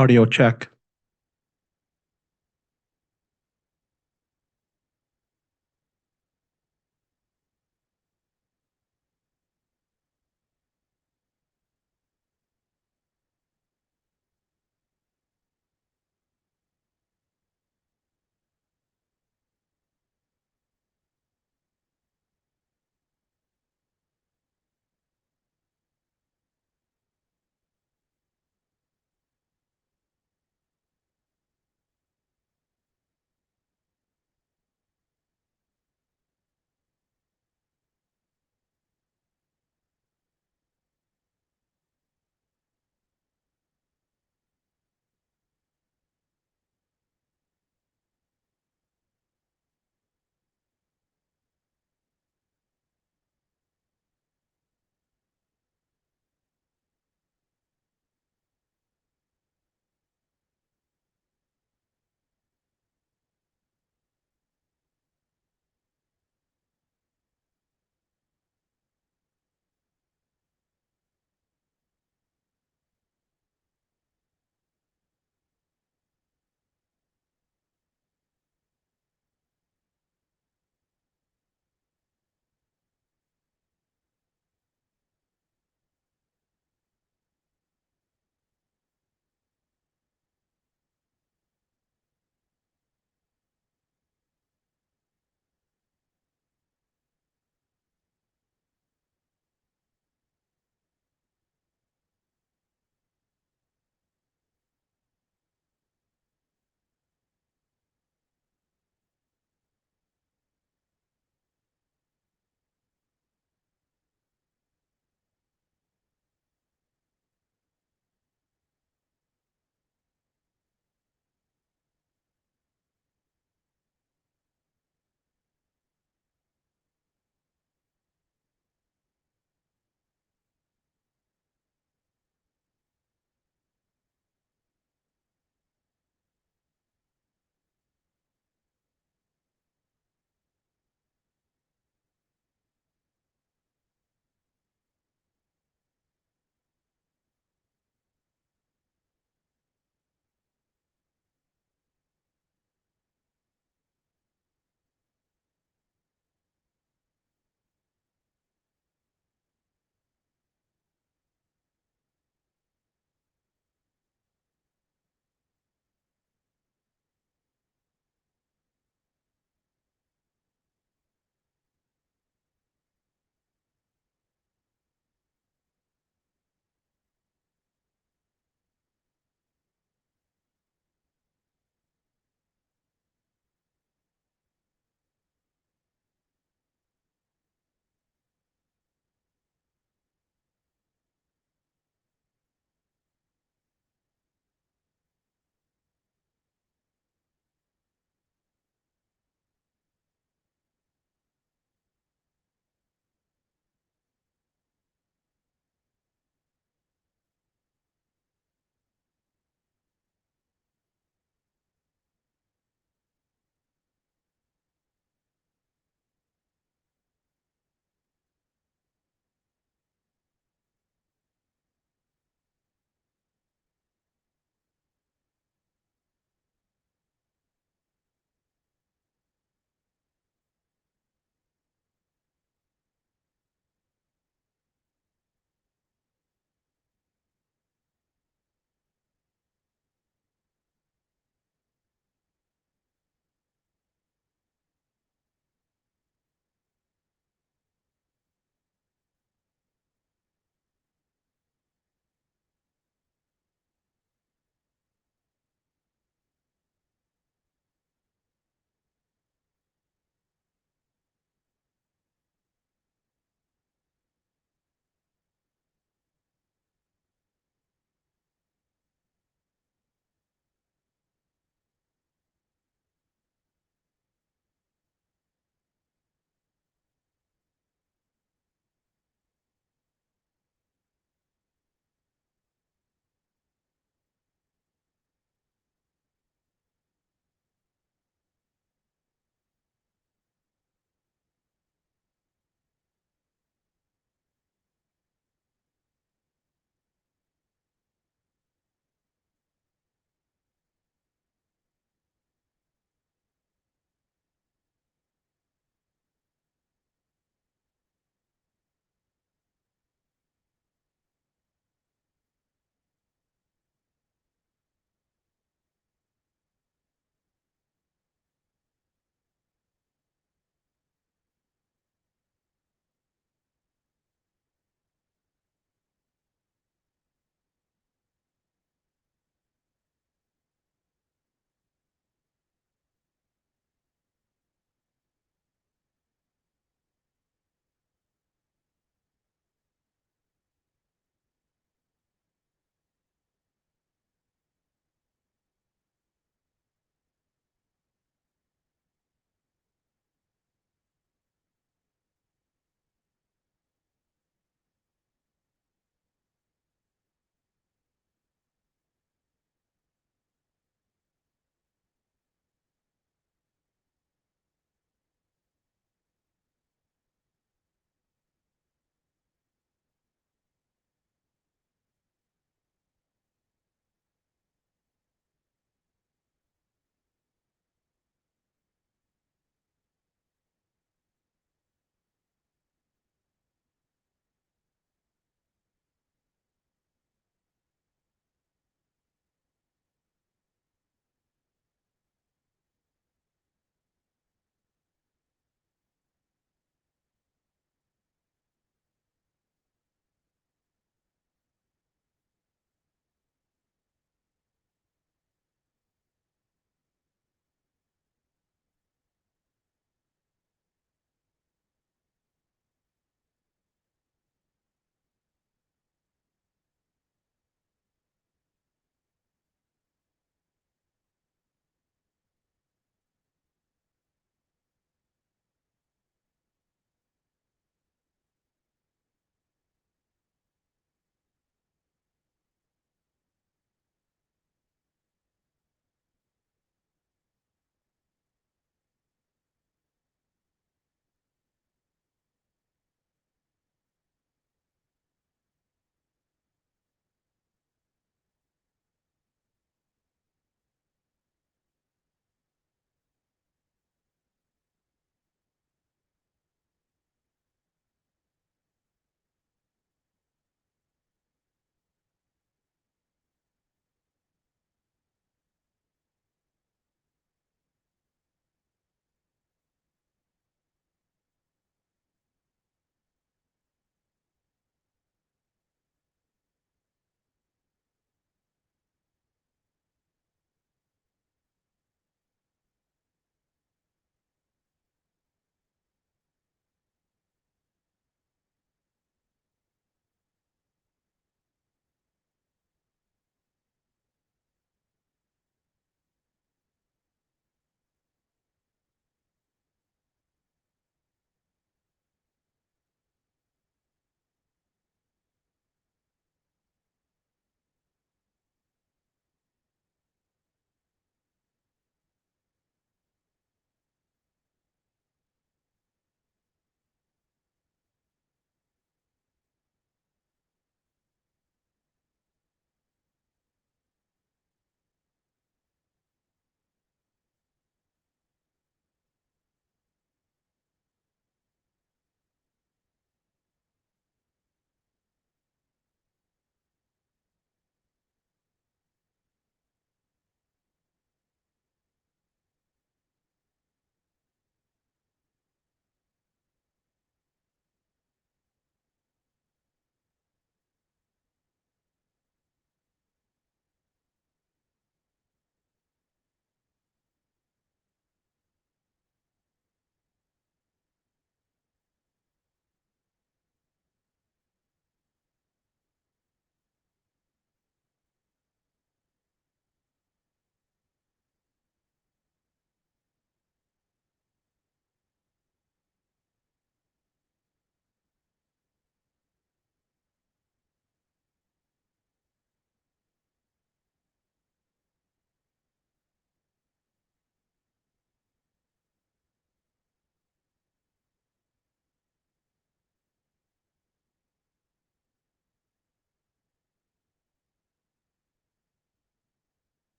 Audio check.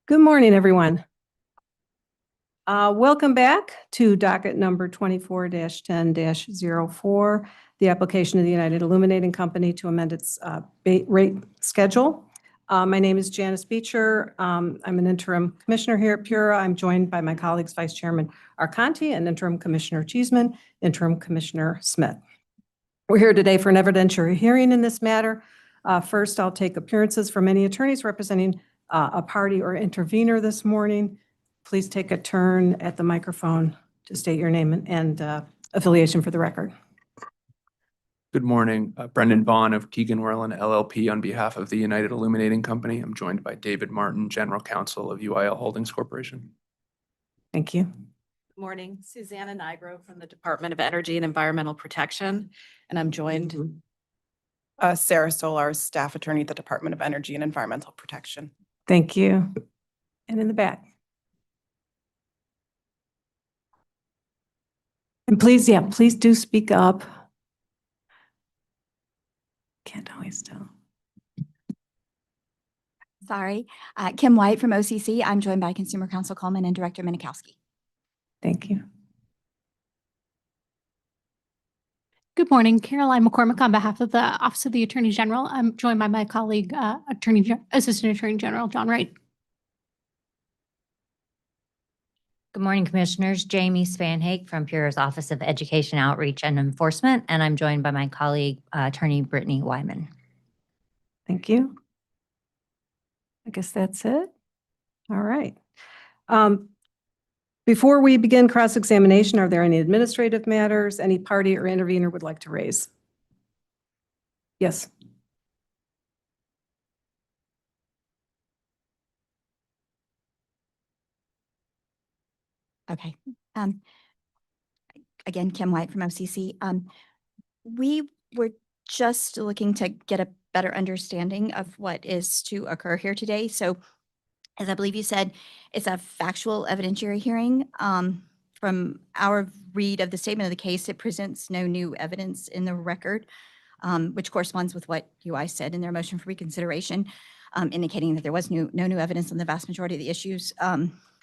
Good morning, everyone. Welcome back to docket number 24-10-04, the application of the United Illuminating Company to amend its rate schedule. My name is Janice Beecher. I'm an interim commissioner here at PURA. I'm joined by my colleagues, Vice Chairman Arconti and Interim Commissioner Cheeseman, Interim Commissioner Smith. We're here today for an evidentiary hearing in this matter. First, I'll take appearances from any attorneys representing a party or intervener this morning. Please take a turn at the microphone to state your name and affiliation for the record. Good morning. Brendan Vaughn of Keegan Werlin LLP on behalf of the United Illuminating Company. I'm joined by David Martin, General Counsel of UIL Holdings Corporation. Thank you. Good morning. Susanna Nigro from the Department of Energy and Environmental Protection, and I'm joined. Sarah Solar, Staff Attorney at the Department of Energy and Environmental Protection. Thank you. And in the back. And please, please do speak up. Can't always tell. Sorry. Kim White from OCC. I'm joined by Consumer Counsel Coleman and Director Minikowski. Thank you. Good morning, Caroline McCormick on behalf of the Office of the Attorney General. I'm joined by my colleague, Assistant Attorney General John Wright. Good morning, Commissioners. Jamie Spanhake from PURA's Office of Education Outreach and Enforcement, and I'm joined by my colleague, Attorney Brittany Wyman. Thank you. I guess that's it. All right. Before we begin cross-examination, are there any administrative matters any party or intervener would like to raise? Yes. Okay. Again, Kim White from OCC. We were just looking to get a better understanding of what is to occur here today. So as I believe you said, it's a factual evidentiary hearing. From our read of the statement of the case, it presents no new evidence in the record, which corresponds with what UI said in their motion for reconsideration, indicating that there was no new evidence on the vast majority of the issues.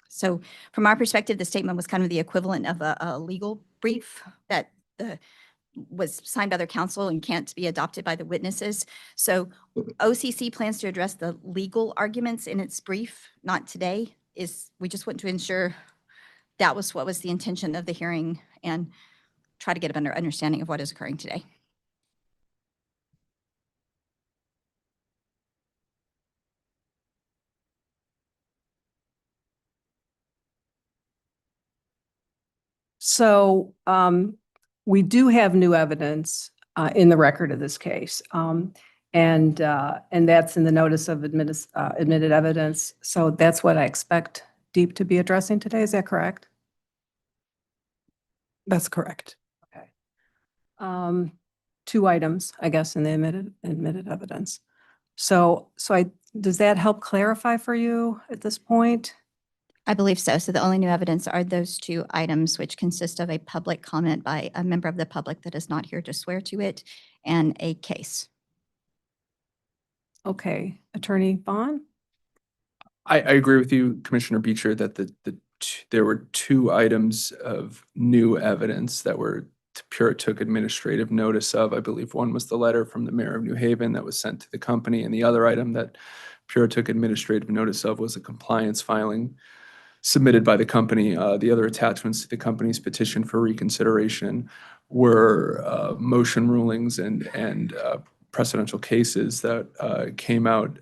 So from our perspective, the statement was kind of the equivalent of a legal brief that was signed by their counsel and can't be adopted by the witnesses. So OCC plans to address the legal arguments in its brief, not today. We just want to ensure that was what was the intention of the hearing and try to get a better understanding of what is occurring today. So we do have new evidence in the record of this case. And that's in the notice of admitted evidence. So that's what I expect Deep to be addressing today. Is that correct? That's correct. Okay. 2 items, I guess, in the admitted evidence. So does that help clarify for you at this point? I believe so. So the only new evidence are those 2 items, which consist of a public comment by a member of the public that is not here to swear to it and a case. Okay. Attorney Vaughn? I agree with you, Commissioner Beecher, that there were 2 items of new evidence that PURA took administrative notice of. I believe one was the letter from the mayor of New Haven that was sent to the company, and the other item that PURA took administrative notice of was a compliance filing submitted by the company. The other attachments to the company's petition for reconsideration were motion rulings and precedential cases that came out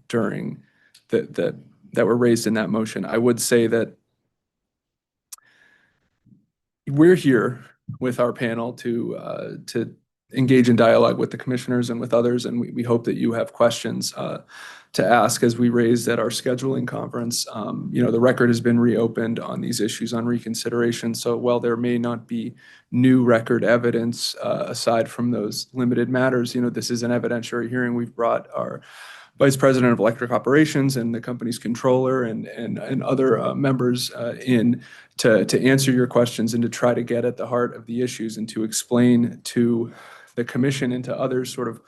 during that were raised in that motion. I would say that we're here with our panel to engage in dialogue with the commissioners and with others, and we hope that you have questions to ask as we raised at our scheduling conference. The record has been reopened on these issues on reconsideration, so while there may not be new record evidence aside from those limited matters, this is an evidentiary hearing. We've brought our Vice President of Electric Operations and the company's controller and other members in to answer your questions and to try to get at the heart of the issues and to explain to the commission and to others sort of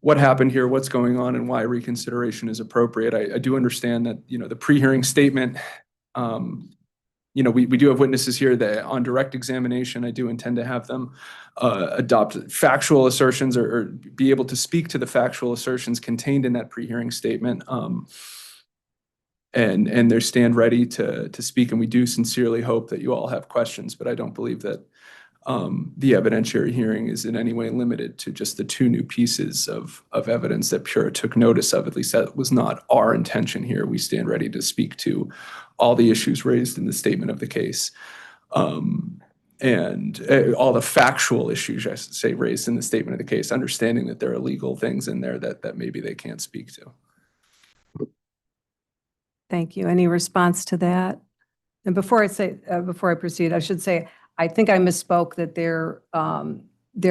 what happened here, what's going on, and why reconsideration is appropriate. I do understand that, the pre-hearing statement, we do have witnesses here that on direct examination, I do intend to have them adopt factual assertions or be able to speak to the factual assertions contained in that pre-hearing statement. And they stand ready to speak, and we do sincerely hope that you all have questions, but I don't believe that the evidentiary hearing is in any way limited to just the two new pieces of evidence that Pura took notice of. At least that was not our intention here. We stand ready to speak to all the issues raised in the statement of the case. And all the factual issues, I should say, raised in the statement of the case, understanding that there are legal things in there that maybe they can't speak to. Thank you. Any response to that? And before I proceed, I should say, I think I misspoke that there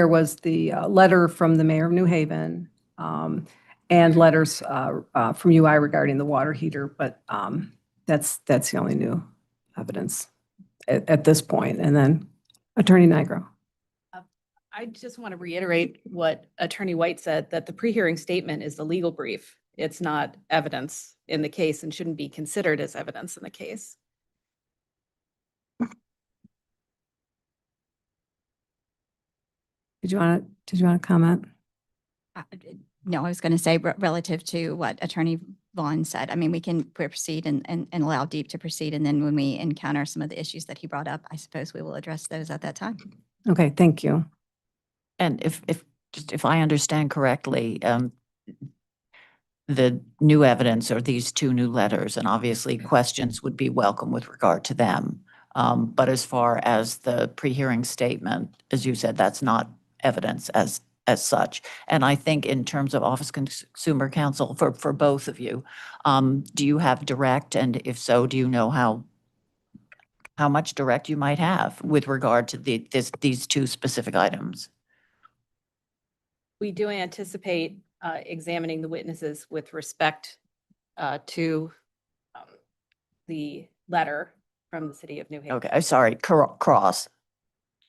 was the letter from the mayor of New Haven and letters from UI regarding the water heater, but that's the only new evidence at this point. And then Attorney Nigro. I just want to reiterate what Attorney White said, that the pre-hearing statement is the legal brief. It's not evidence in the case and shouldn't be considered as evidence in the case. Did you want to comment? No, I was going to say relative to what Attorney Vaughn said. I mean, we can proceed and allow Deep to proceed. And then when we encounter some of the issues that he brought up, I suppose we will address those at that time. Okay, thank you. And if I understand correctly, the new evidence are these two new letters, and obviously questions would be welcome with regard to them. But as far as the pre-hearing statement, as you said, that's not evidence as such. And I think in terms of Office Consumer Counsel, for both of you, do you have direct? And if so, do you know how much direct you might have with regard to these two specific items? We do anticipate examining the witnesses with respect to the letter from the city of New Haven. Okay, sorry, cross.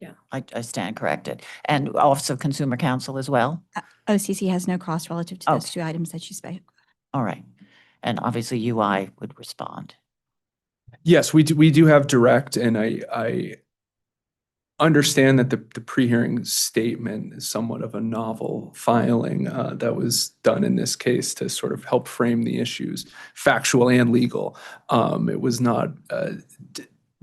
Yeah. I stand corrected. And Office of Consumer Counsel as well? OCC has no cost relative to those two items that you spoke. All right. And obviously UI would respond. Yes, we do have direct, and I understand that the pre-hearing statement is somewhat of a novel filing that was done in this case to sort of help frame the issues, factual and legal. It was not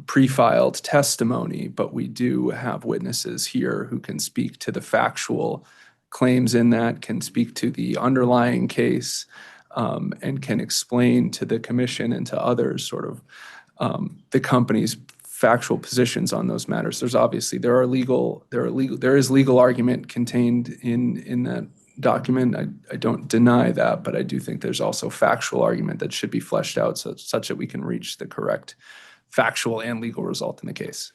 pre-filed testimony, but we do have witnesses here who can speak to the factual claims in that, can speak to the underlying case, and can explain to the commission and to others sort of the company's factual positions on those matters. There is legal argument contained in that document. I don't deny that, but I do think there's also factual argument that should be fleshed out such that we can reach the correct factual and legal result in the case.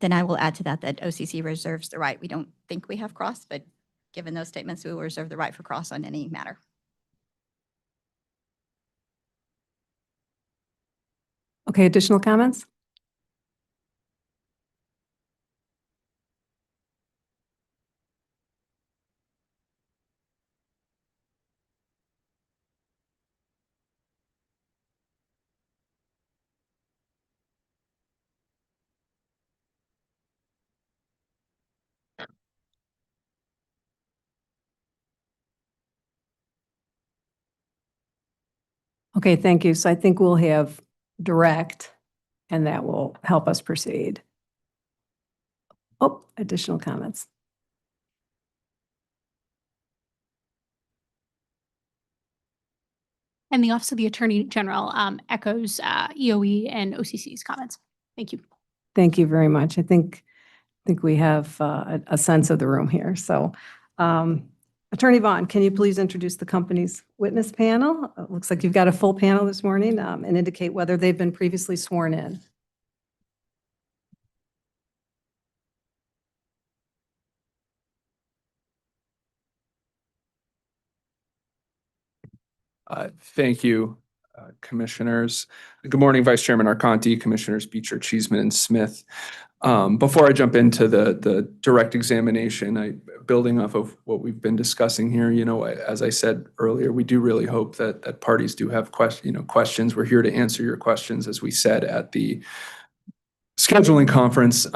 Then I will add to that OCC reserves the right. We don't think we have cross, but given those statements, we will reserve the right for cross on any matter. Okay, additional comments? Okay, thank you. So I think we'll have direct, and that will help us proceed. Oh, additional comments. And the Office of the Attorney General echoes EOE and OCC's comments. Thank you. Thank you very much. I think we have a sense of the room here. So Attorney Vaughn, can you please introduce the company's witness panel? It looks like you've got a full panel this morning, and indicate whether they've been previously sworn in. Thank you, commissioners. Good morning, Vice Chairman Arconti, Commissioners Beecher, Cheeseman, and Smith. Before I jump into the direct examination, I building off of what we've been discussing here, as I said earlier, we do really hope that parties do have questions. We're here to answer your questions, as we said at the scheduling conference.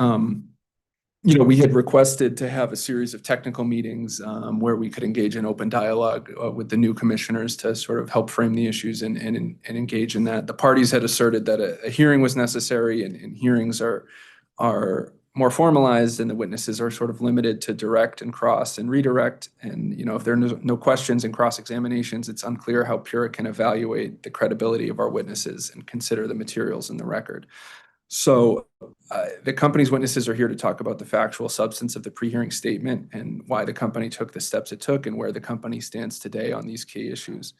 We had requested to have a series of technical meetings where we could engage in open dialogue with the new commissioners to sort of help frame the issues and engage in that. The parties had asserted that a hearing was necessary, and hearings are more formalized, and the witnesses are sort of limited to direct and cross and redirect. And, if there are no questions and cross-examinations, it's unclear how PURA can evaluate the credibility of our witnesses and consider the materials in the record. So the company's witnesses are here to talk about the factual substance of the pre-hearing statement and why the company took the steps it took and where the company stands today on these key issues.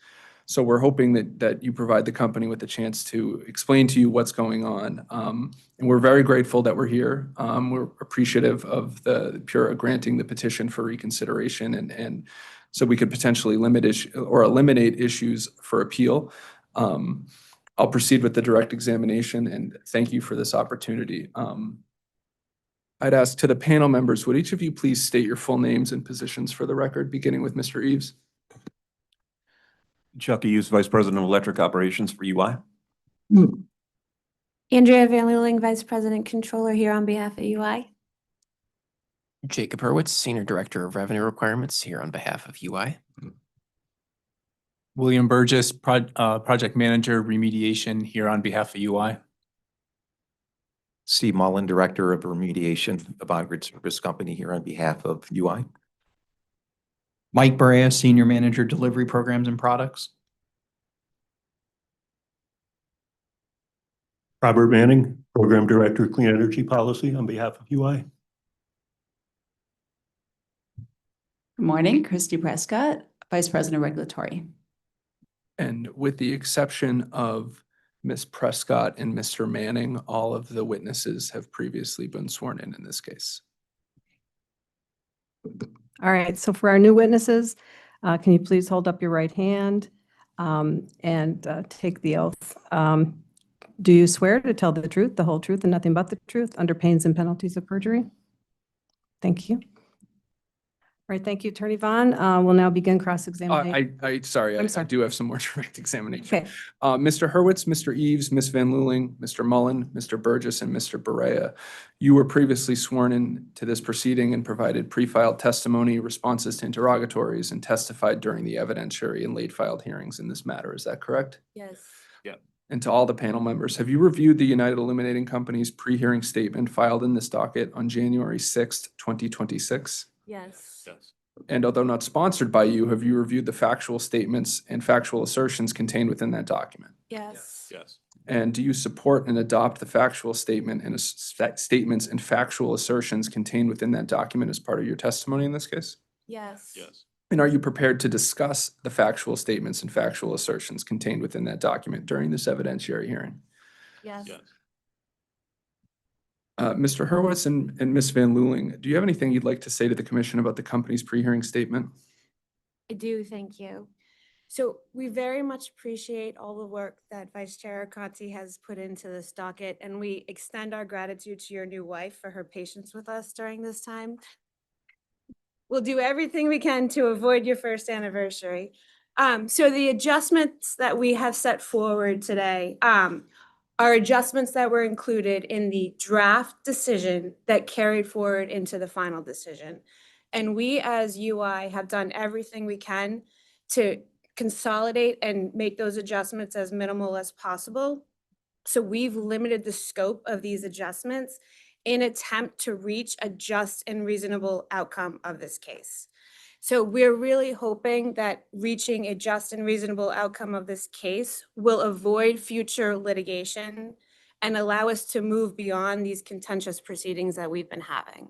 So we're hoping that you provide the company with a chance to explain to you what's going on. And we're very grateful that we're here. We're appreciative of the PURA granting the petition for reconsideration, and so we could potentially eliminate issues for appeal. I'll proceed with the direct examination, and thank you for this opportunity. I'd ask to the panel members, would each of you please state your full names and positions for the record, beginning with Mr. Eves? Chuck Eves, Vice President of Electric Operations for UI. Andrea Van Leeuwen, Vice President Controller, here on behalf of UI. Jacob Hurwitz, Senior Director of Revenue Requirements, here on behalf of UI. William Burgess, Project Manager Remediation, here on behalf of UI. Steve Mullen, Director of Remediation of On-Grid Service Company, here on behalf of UI. Mike Barea, Senior Manager, Delivery Programs and Products. Robert Manning, Program Director, Clean Energy Policy, on behalf of UI. Good morning, Christy Prescott, Vice President Regulatory. And with the exception of Ms. Prescott and Mr. Manning, all of the witnesses have previously been sworn in this case. All right, so for our new witnesses, can you please hold up your right hand and take the oath? Do you swear to tell the truth, the whole truth, and nothing but the truth under pains and penalties of perjury? Thank you. All right, thank you, Attorney Vaughn. We'll now begin cross-examination. I do have some more direct examination. Okay. Mr. Hurwitz, Mr. Eves, Ms. Van Leeuwen, Mr. Mullen, Mr. Burgess, and Mr. Barea, you were previously sworn in to this proceeding and provided pre-filed testimony, responses to interrogatories, and testified during the evidentiary and late-filed hearings in this matter. Is that correct? Yes. And to all the panel members, have you reviewed the United Illuminating Company's pre-hearing statement filed in this docket on January 6th, 2026? Yes. And although not sponsored by you, have you reviewed the factual statements and factual assertions contained within that document? Yes. And do you support and adopt the factual statement and statements and factual assertions contained within that document as part of your testimony in this case? Yes. And are you prepared to discuss the factual statements and factual assertions contained within that document during this evidentiary hearing? Yes. Mr. Hurwitz and Ms. Van Leeuwen, do you have anything you'd like to say to the commission about the company's pre-hearing statement? I do, thank you. So we very much appreciate all the work that Vice Chair Conti has put into this docket, and we extend our gratitude to your new wife for her patience with us during this time. We'll do everything we can to avoid your first anniversary. So the adjustments that we have set forward today are adjustments that were included in the draft decision that carried forward into the final decision. And we as UI have done everything we can to consolidate and make those adjustments as minimal as possible. So we've limited the scope of these adjustments in attempt to reach a just and reasonable outcome of this case. So we're really hoping that reaching a just and reasonable outcome of this case will avoid future litigation and allow us to move beyond these contentious proceedings that we've been having.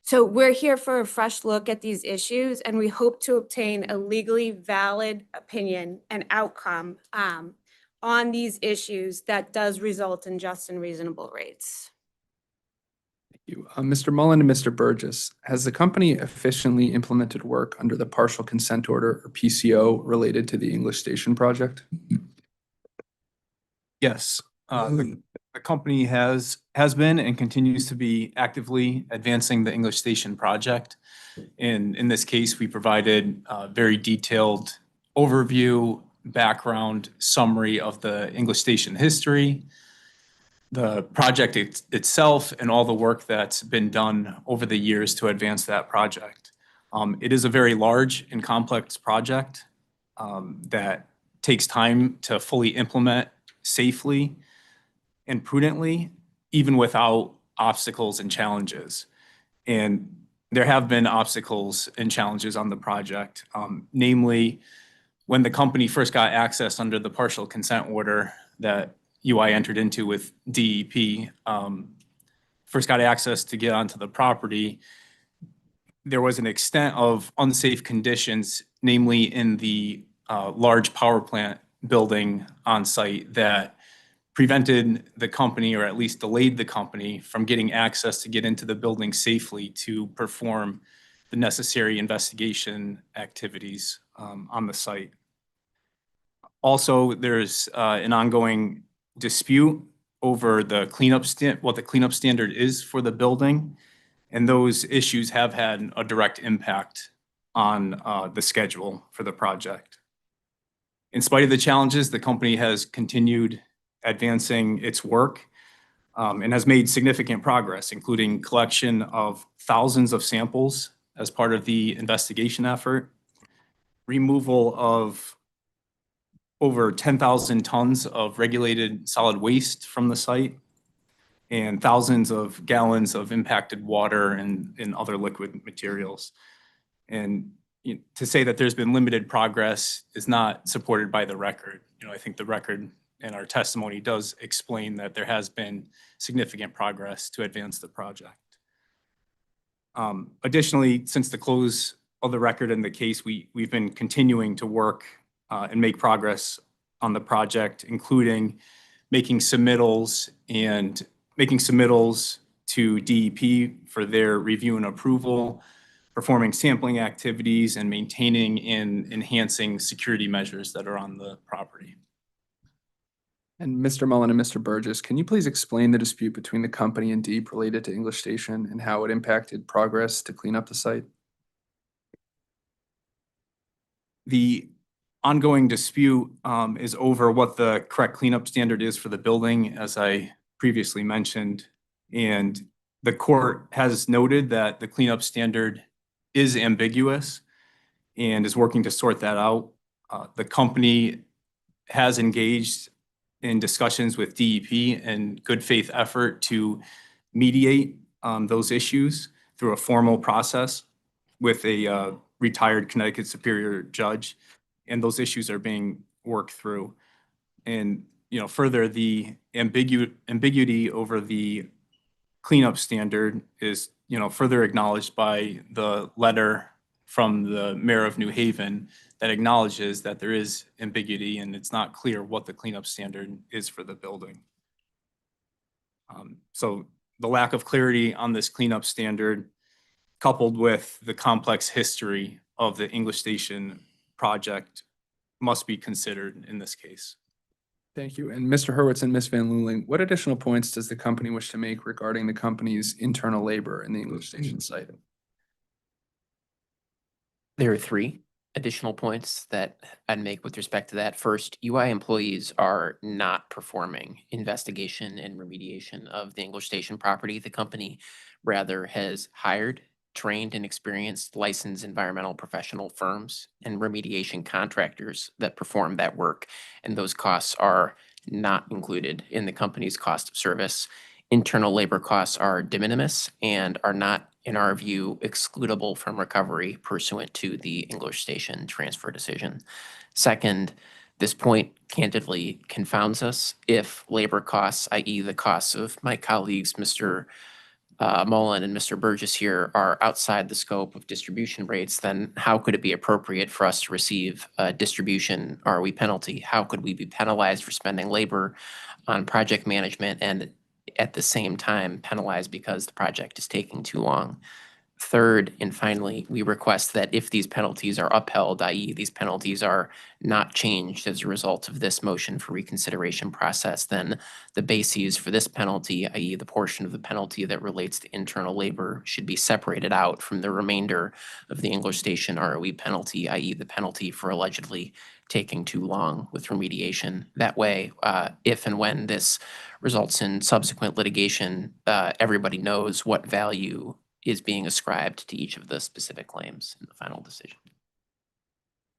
So we're here for a fresh look at these issues, and we hope to obtain a legally valid opinion and outcome on these issues that does result in just and reasonable rates. You. Mr. Mullen and Mr. Burgess, has the company efficiently implemented work under the partial consent order or PCO related to the English Station project? Yes. The company has been and continues to be actively advancing the English Station project. In this case, we provided a very detailed overview, background, summary of the English Station history, the project itself, and all the work that's been done over the years to advance that project. It is a very large and complex project that takes time to fully implement safely and prudently, even without obstacles and challenges. And there have been obstacles and challenges on the project, namely when the company first got access under the partial consent order that UI entered into with DEP, first got access to get onto the property, there was an extent of unsafe conditions, namely in the large power plant building on site that prevented the company, or at least delayed the company, from getting access to get into the building safely to perform the necessary investigation activities on the site. Also, there's an ongoing dispute over the what the cleanup standard is for the building, and those issues have had a direct impact on the schedule for the project. In spite of the challenges, the company has continued advancing its work and has made significant progress, including collection of thousands of samples as part of the investigation effort, removal of over 10,000 tons of regulated solid waste from the site, and thousands of gallons of impacted water and other liquid materials. And to say that there's been limited progress is not supported by the record. I think the record and our testimony does explain that there has been significant progress to advance the project. Additionally, since the close of the record in the case, we've been continuing to work and make progress on the project, including making submittals to DEP for their review and approval, performing sampling activities, and maintaining and enhancing security measures that are on the property. And Mr. Mullen and Mr. Burgess, can you please explain the dispute between the company and DEP related to English Station and how it impacted progress to clean up the site? The ongoing dispute is over what the correct cleanup standard is for the building, as I previously mentioned. And the court has noted that the cleanup standard is ambiguous and is working to sort that out. The company has engaged in discussions with DEP and good faith effort to mediate those issues through a formal process with a retired Connecticut Superior Judge, and those issues are being worked through. And further, the ambiguity over the cleanup standard is further acknowledged by the letter from the mayor of New Haven that acknowledges that there is ambiguity and it's not clear what the cleanup standard is for the building. So the lack of clarity on this cleanup standard, coupled with the complex history of the English Station project, must be considered in this case. Thank you. And Mr. Hurwitz and Ms. Van Luling, what additional points does the company wish to make regarding the company's internal labor in the English Station site? There are three additional points that I'd make with respect to that. First, UI employees are not performing investigation and remediation of the English Station property. The company rather has hired, trained, and experienced licensed environmental professional firms and remediation contractors that perform that work. And those costs are not included in the company's cost of service. Internal labor costs are de minimis and are not, in our view, excludable from recovery pursuant to the English Station transfer decision. Second, this point candidly confounds us. If labor costs, i.e. the costs of my colleagues, Mr. Mullen and Mr. Burgess here, are outside the scope of distribution rates, then how could it be appropriate for us to receive a distribution ROE penalty? How could we be penalized for spending labor on project management and at the same time penalized because the project is taking too long? Third, and finally, we request that if these penalties are upheld, i.e. these penalties are not changed as a result of this motion for reconsideration process, then the bases for this penalty, i.e. the portion of the penalty that relates to internal labor, should be separated out from the remainder of the English Station ROE penalty, i.e. the penalty for allegedly taking too long with remediation. That way, if and when this results in subsequent litigation, everybody knows what value is being ascribed to each of the specific claims in the final decision.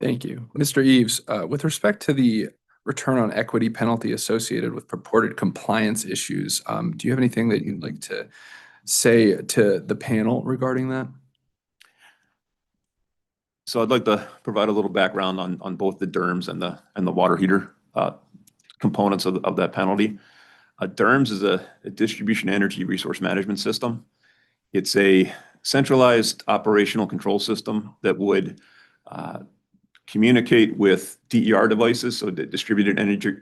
Thank you. Mr. Eves, with respect to the return on equity penalty associated with purported compliance issues, do you have anything that you'd like to say to the panel regarding that? So I'd like to provide a little background on both the DERMS and the water heater components of that penalty. DERMS is a distribution energy resource management system. It's a centralized operational control system that would communicate with DER devices, so the distributed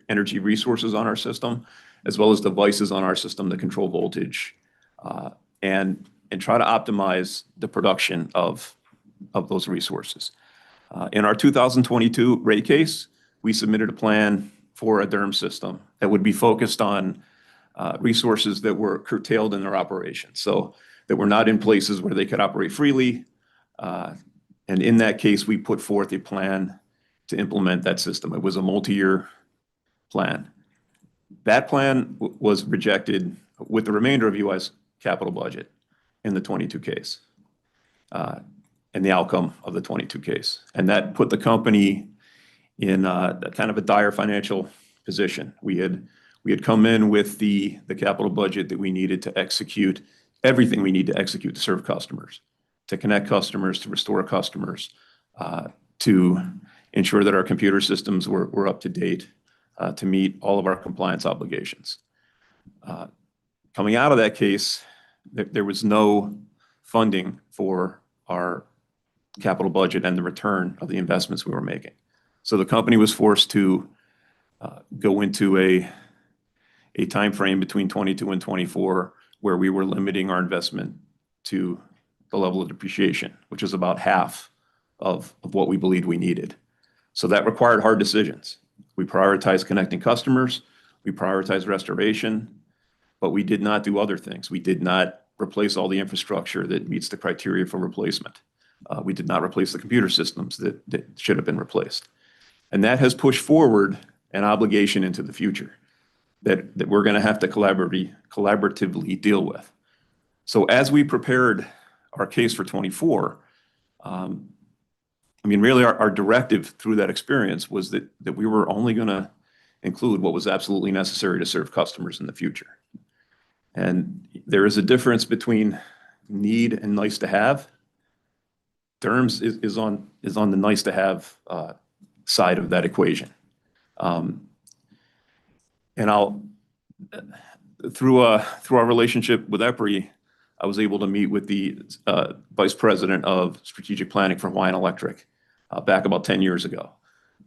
energy resources on our system, as well as devices on our system that control voltage, and try to optimize the production of those resources. In our 2022 rate case, we submitted a plan for a DERM system that would be focused on resources that were curtailed in their operation, so that were not in places where they could operate freely. And in that case, we put forth a plan to implement that system. It was a multi-year plan. That plan was rejected with the remainder of UI's capital budget in the 22 case, and the outcome of the 22 case. And that put the company in kind of a dire financial position. We had come in with the capital budget that we needed to execute everything we need to execute to serve customers, to connect customers, to restore customers, to ensure that our computer systems were up to date, to meet all of our compliance obligations. Coming out of that case, there was no funding for our capital budget and the return of the investments we were making. So the company was forced to go into a time frame between 22 and 24 where we were limiting our investment to the level of depreciation, which is about half of what we believed we needed. So that required hard decisions. We prioritized connecting customers, we prioritized restoration, but we did not do other things. We did not replace all the infrastructure that meets the criteria for replacement. We did not replace the computer systems that should have been replaced. And that has pushed forward an obligation into the future that we're going to have to collaboratively deal with. So as we prepared our case for 24, really our directive through that experience was that we were only going to include what was absolutely necessary to serve customers in the future. And there is a difference between need and nice to have. DERMS is on the nice to have side of that equation. And through our relationship with EPRI, I was able to meet with the Vice President of Strategic Planning for Hawaiian Electric back about 10 years ago.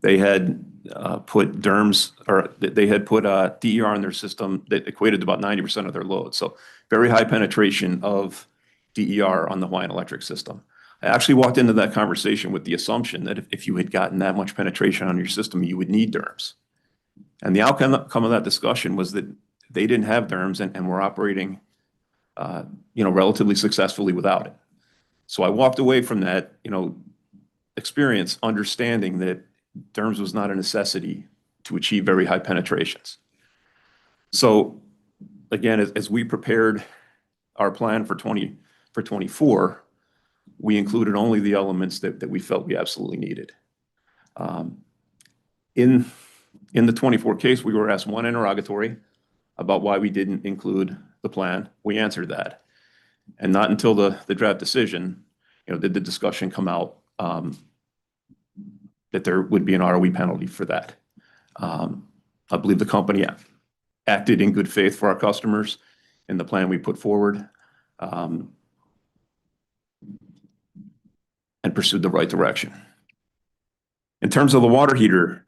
They had put DERMS, or they had put DER in their system that equated to about 90% of their load. So very high penetration of DER on the Hawaiian Electric system. I actually walked into that conversation with the assumption that if you had gotten that much penetration on your system, you would need DERMS. And the outcome of that discussion was that they didn't have DERMS and were operating relatively successfully without it. So I walked away from that experience understanding that DERMS was not a necessity to achieve very high penetrations. So again, as we prepared our plan for 24, we included only the elements that we felt we absolutely needed. In the 24 case, we were asked one interrogatory about why we didn't include the plan. We answered that. And not until the draft decision, did the discussion come out that there would be an ROE penalty for that. I believe the company acted in good faith for our customers in the plan we put forward, and pursued the right direction. In terms of the water heater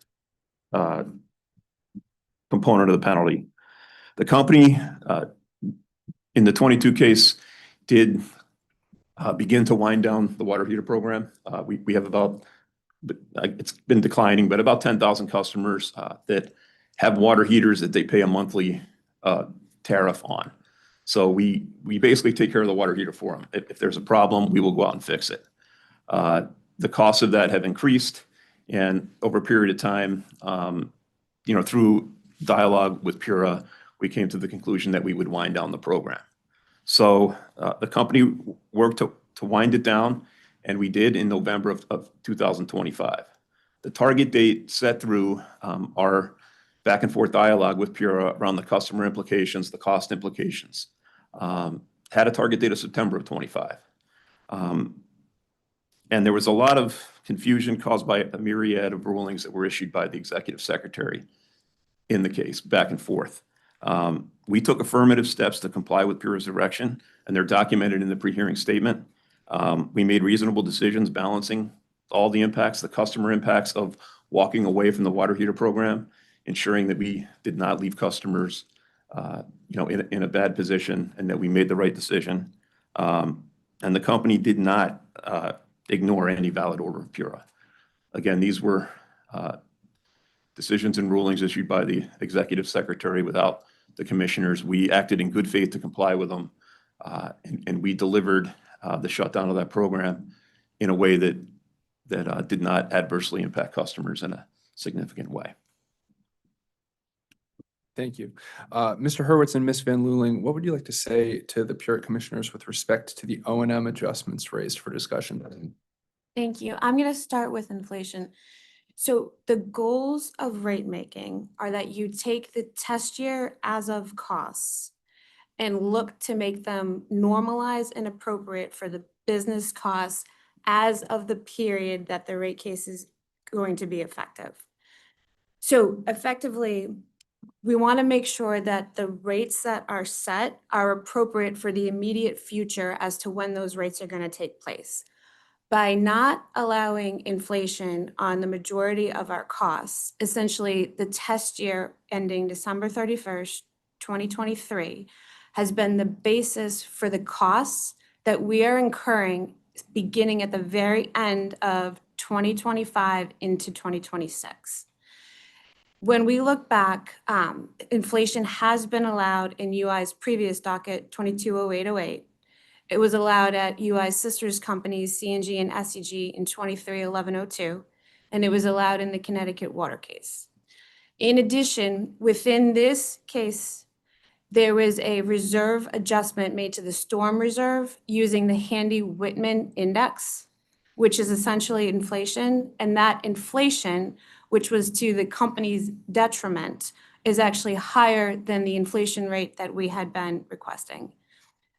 component of the penalty, the company in the 22 case did begin to wind down the water heater program. We have about, it's been declining, but about 10,000 customers that have water heaters that they pay a monthly tariff on. So we basically take care of the water heater for them. If there's a problem, we will go out and fix it. The costs of that have increased, and over a period of time, through dialogue with Pura, we came to the conclusion that we would wind down the program. So the company worked to wind it down, and we did in November of 2025. The target date set through our back and forth dialogue with Pura around the customer implications, the cost implications, had a target date of September of 25. And there was a lot of confusion caused by a myriad of rulings that were issued by the executive secretary in the case, back and forth. We took affirmative steps to comply with Pura's direction, and they're documented in the pre-hearing statement. We made reasonable decisions balancing all the impacts, the customer impacts of walking away from the water heater program, ensuring that we did not leave customers in a bad position, and that we made the right decision. And the company did not ignore any valid order of Pura. Again, these were decisions and rulings issued by the executive secretary without the commissioners. We acted in good faith to comply with them, and we delivered the shutdown of that program in a way that did not adversely impact customers in a significant way. Thank you. Mr. Hurwitz and Ms. Van Luling, what would you like to say to the Pura commissioners with respect to the O&M adjustments raised for discussion? Thank you. I'm going to start with inflation. So the goals of rate making are that you take the test year as of costs and look to make them normalized and appropriate for the business costs as of the period that the rate case is going to be effective. So effectively, we want to make sure that the rates that are set are appropriate for the immediate future as to when those rates are going to take place. By not allowing inflation on the majority of our costs, essentially the test year ending December 31st, 2023, has been the basis for the costs that we are incurring beginning at the very end of 2025 into 2026. When we look back, inflation has been allowed in UI's previous docket 220808. It was allowed at UI's sisters companies, CNG and SEG, in 231102, and it was allowed in the Connecticut water case. In addition, within this case, there was a reserve adjustment made to the storm reserve using the Handy-Whitman index, which is essentially inflation, and that inflation, which was to the company's detriment, is actually higher than the inflation rate that we had been requesting.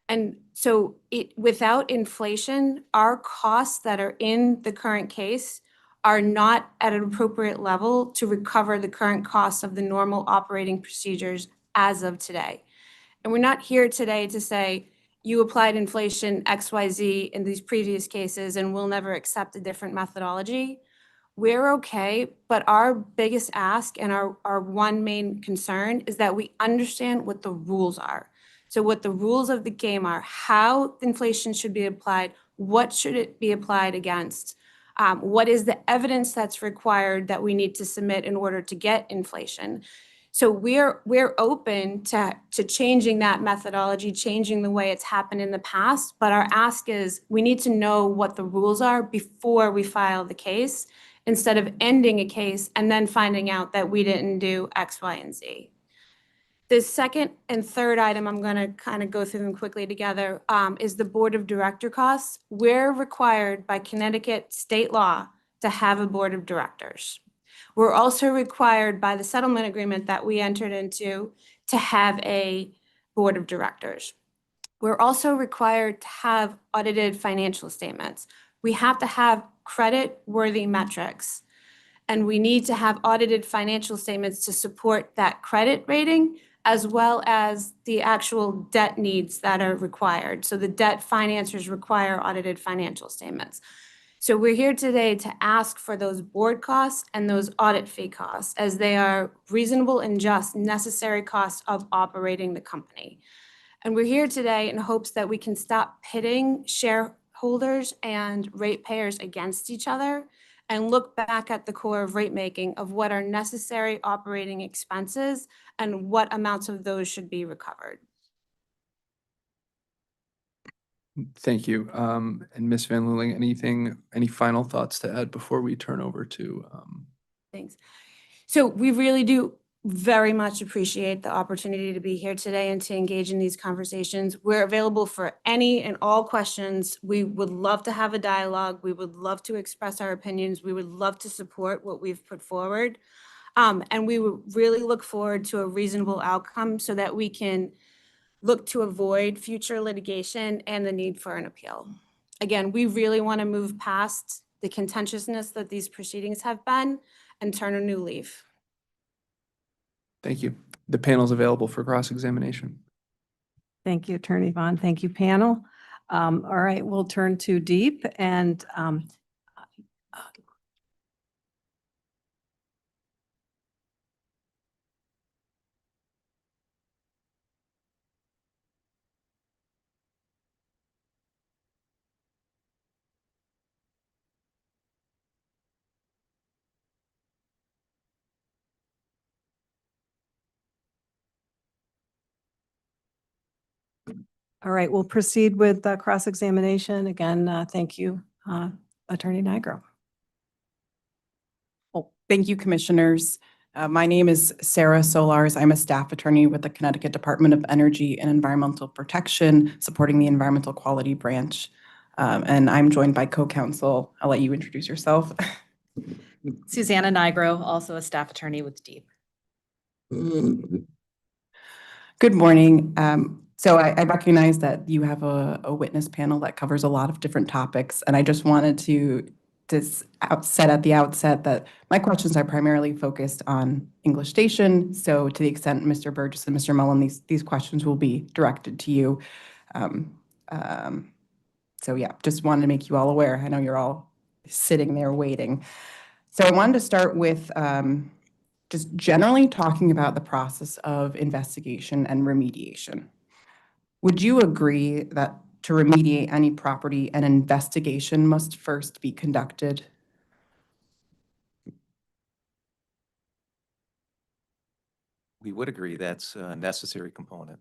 And so without inflation, our costs that are in the current case are not at an appropriate level to recover the current costs of the normal operating procedures as of today. And we're not here today to say, you applied inflation XYZ in these previous cases and we'll never accept a different methodology. We're okay, but our biggest ask and our one main concern is that we understand what the rules are. So what the rules of the game are, how inflation should be applied, what should it be applied against, what is the evidence that's required that we need to submit in order to get inflation. So we're open to changing that methodology, changing the way it's happened in the past, but our ask is we need to know what the rules are before we file the case, instead of ending a case and then finding out that we didn't do X, Y, and Z. The second and third item, I'm going to kind of go through them quickly together, is the board of director costs. We're required by Connecticut state law to have a board of directors. We're also required by the settlement agreement that we entered into to have a board of directors. We're also required to have audited financial statements. We have to have credit-worthy metrics, and we need to have audited financial statements to support that credit rating, as well as the actual debt needs that are required. So the debt financiers require audited financial statements. So we're here today to ask for those board costs and those audit fee costs, as they are reasonable and just necessary costs of operating the company. And we're here today in hopes that we can stop pitting holders and ratepayers against each other and look back at the core of rate making of what are necessary operating expenses and what amounts of those should be recovered. Thank you. And Ms. Van Luling, any final thoughts to add before we turn over to? Thanks. So we really do very much appreciate the opportunity to be here today and to engage in these conversations. We're available for any and all questions. We would love to have a dialogue. We would love to express our opinions. We would love to support what we've put forward. And we would really look forward to a reasonable outcome so that we can look to avoid future litigation and the need for an appeal. Again, we really want to move past the contentiousness that these proceedings have been and turn a new leaf. Thank you. The panel's available for cross-examination. Thank you, Attorney Vaughn. Thank you, panel. All right, we'll turn to Deep and all right, we'll proceed with cross-examination. Again, thank you, Attorney Nigro. Well, thank you, commissioners. My name is Sarah Solars. I'm a staff attorney with the Connecticut Department of Energy and Environmental Protection, supporting the Environmental Quality Branch. And I'm joined by co-counsel. I'll let you introduce yourself. Susanna Nigro, also a staff attorney with DEEP. Good morning. So I recognize that you have a witness panel that covers a lot of different topics, and I just wanted to set at the outset that my questions are primarily focused on English Station. So to the extent Mr. Burgess and Mr. Mullen, these questions will be directed to you. So yeah, just wanted to make you all aware. I know you're all sitting there waiting. So I wanted to start with just generally talking about the process of investigation and remediation. Would you agree that to remediate any property, an investigation must first be conducted? We would agree that's a necessary component.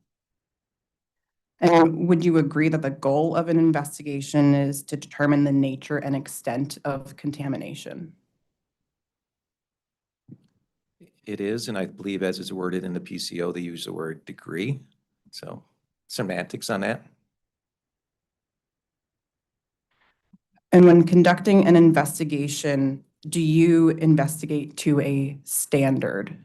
And would you agree that the goal of an investigation is to determine the nature and extent of contamination? It is, and I believe as it's worded in the PCO, they use the word degree. So semantics on that. And when conducting an investigation, do you investigate to a standard?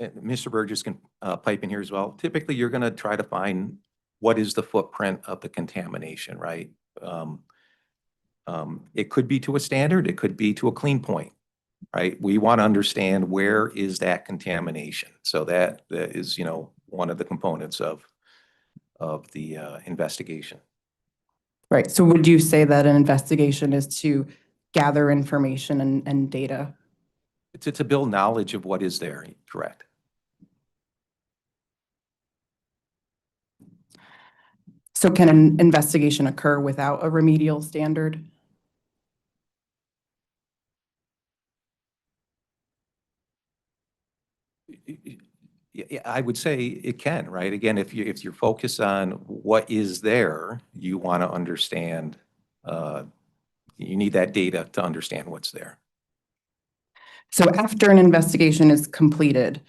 Mr. Burgess can pipe in here as well. Typically, you're going to try to find what is the footprint of the contamination, right? It could be to a standard, it could be to a clean point, right? We want to understand where is that contamination. So that is, one of the components of the investigation. Right. So would you say that an investigation is to gather information and data? It's to build knowledge of what is there, correct? So can an investigation occur without a remedial standard? Yeah, I would say it can, right? Again, if you're focused on what is there, you want to understand, you need that data to understand what's there. So after an investigation is completed,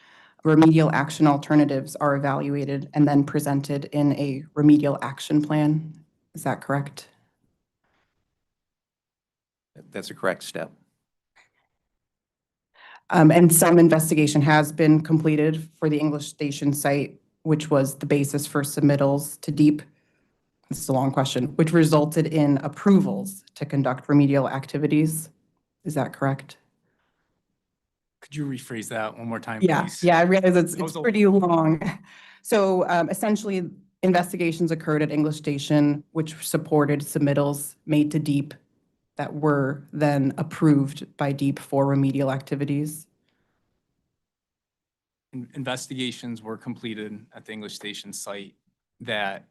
remedial action alternatives are evaluated and then presented in a remedial action plan. Is that correct? That's a correct step. And some investigation has been completed for the English Station site, which was the basis for submittals to DEEP. This is a long question, which resulted in approvals to conduct remedial activities. Is that correct? Could you rephrase that one more time, Yeah, please? yeah, I realize That was it's a- pretty long. So essentially, investigations occurred at English Station, which supported submittals made to DEEP that were then approved by DEEP for remedial activities. investigations were completed at the English Station site that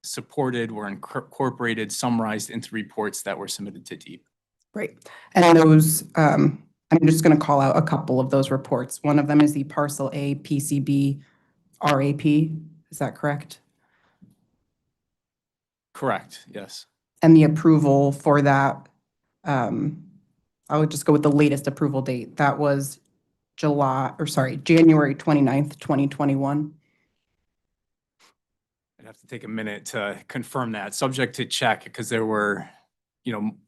supported, were incorporated, summarized into reports that were submitted to DEEP. Great. And those, I'm just going to call out a couple of those reports. One of them is the Parcel A PCB RAP. Is that correct? Correct, yes. And the approval for that, I would just go with the latest approval date. That was January 29th, 2021. I'd have to take a minute to confirm that, subject to check, because there were,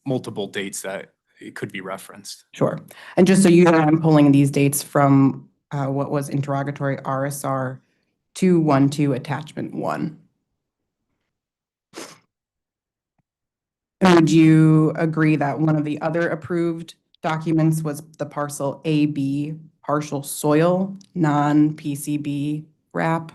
multiple dates that it could be referenced. Sure. And just so you know, I'm pulling these dates from what was interrogatory RSR 212 attachment 1. And would you agree that one of the other approved documents was the parcel AB partial soil non-PCB wrap?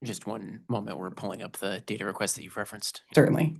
Just one moment, we're pulling up the data request that you've referenced. Certainly.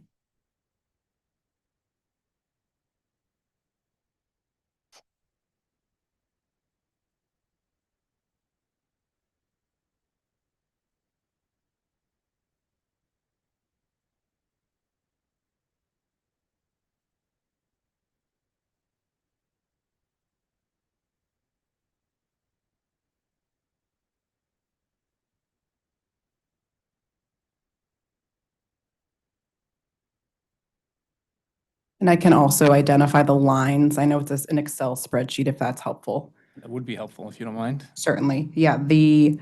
And I can also identify the lines. I know it's an Excel spreadsheet if that's helpful. That would be helpful if you don't mind. Certainly. Yeah, the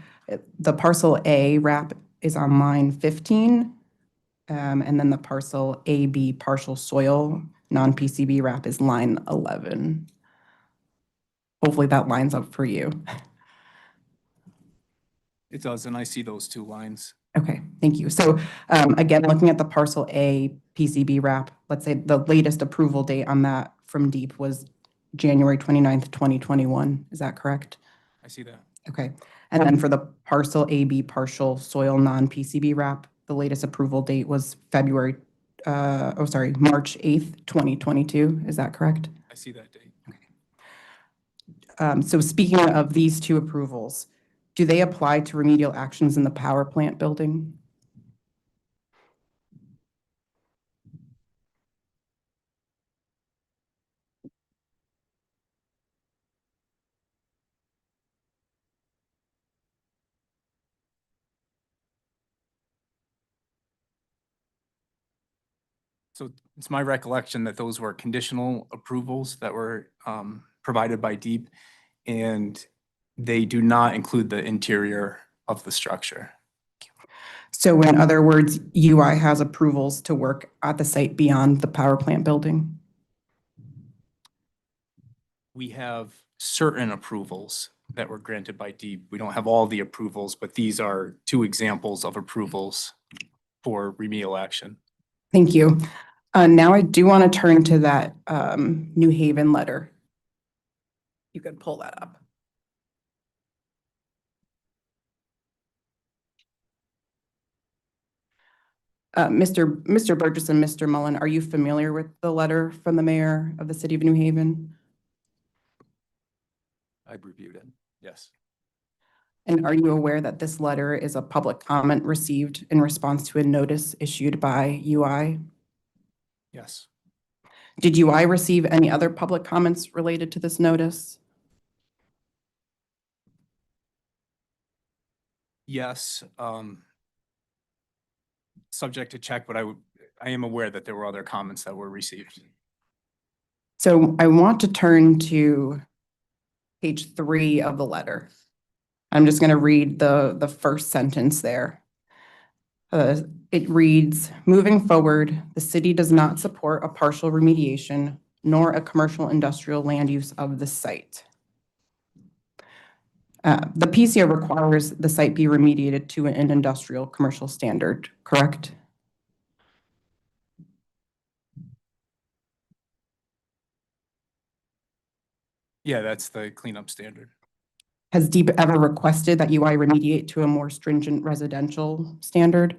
parcel A wrap is on line 15. And then the parcel AB partial soil non-PCB wrap is line 11. Hopefully that lines up for you. It does, and I see those two lines. Okay, thank you. So again, looking at the parcel A PCB wrap, let's say the latest approval date on that from DEEP was January 29th, 2021. Is that correct? I see that. Okay. And then for the parcel AB partial soil non-PCB wrap, the latest approval date was March 8th, 2022. Is that correct? I see that date. So speaking of these two approvals, do they apply to remedial actions in the power plant building? So it's my recollection that those were conditional approvals that were provided by DEEP, and they do not include the interior of the structure. So in other words, UI has approvals to work at the site beyond the power plant building? We have certain approvals that were granted by DEEP. We don't have all the approvals, but these are two examples of approvals for remedial action. Thank you. Now I do want to turn to that New Haven letter. You could pull that up. Mr. Burgess and Mr. Mullen, are you familiar with the letter from the mayor of the city of New Haven? I've reviewed it. Yes. And are you aware that this letter is a public comment received in response to a notice issued by UI? Yes. Did UI receive any other public comments related to this notice? Yes. Subject to check, but I am aware that there were other comments that were received. So I want to turn to page 3 of the letter. I'm just going to read the first sentence there. It reads, moving forward, the city does not support a partial remediation nor a commercial industrial land use of the site. The PCO requires the site be remediated to an industrial commercial standard, correct? Yeah, that's the cleanup standard. Has DEEP ever requested that UI remediate to a more stringent residential standard?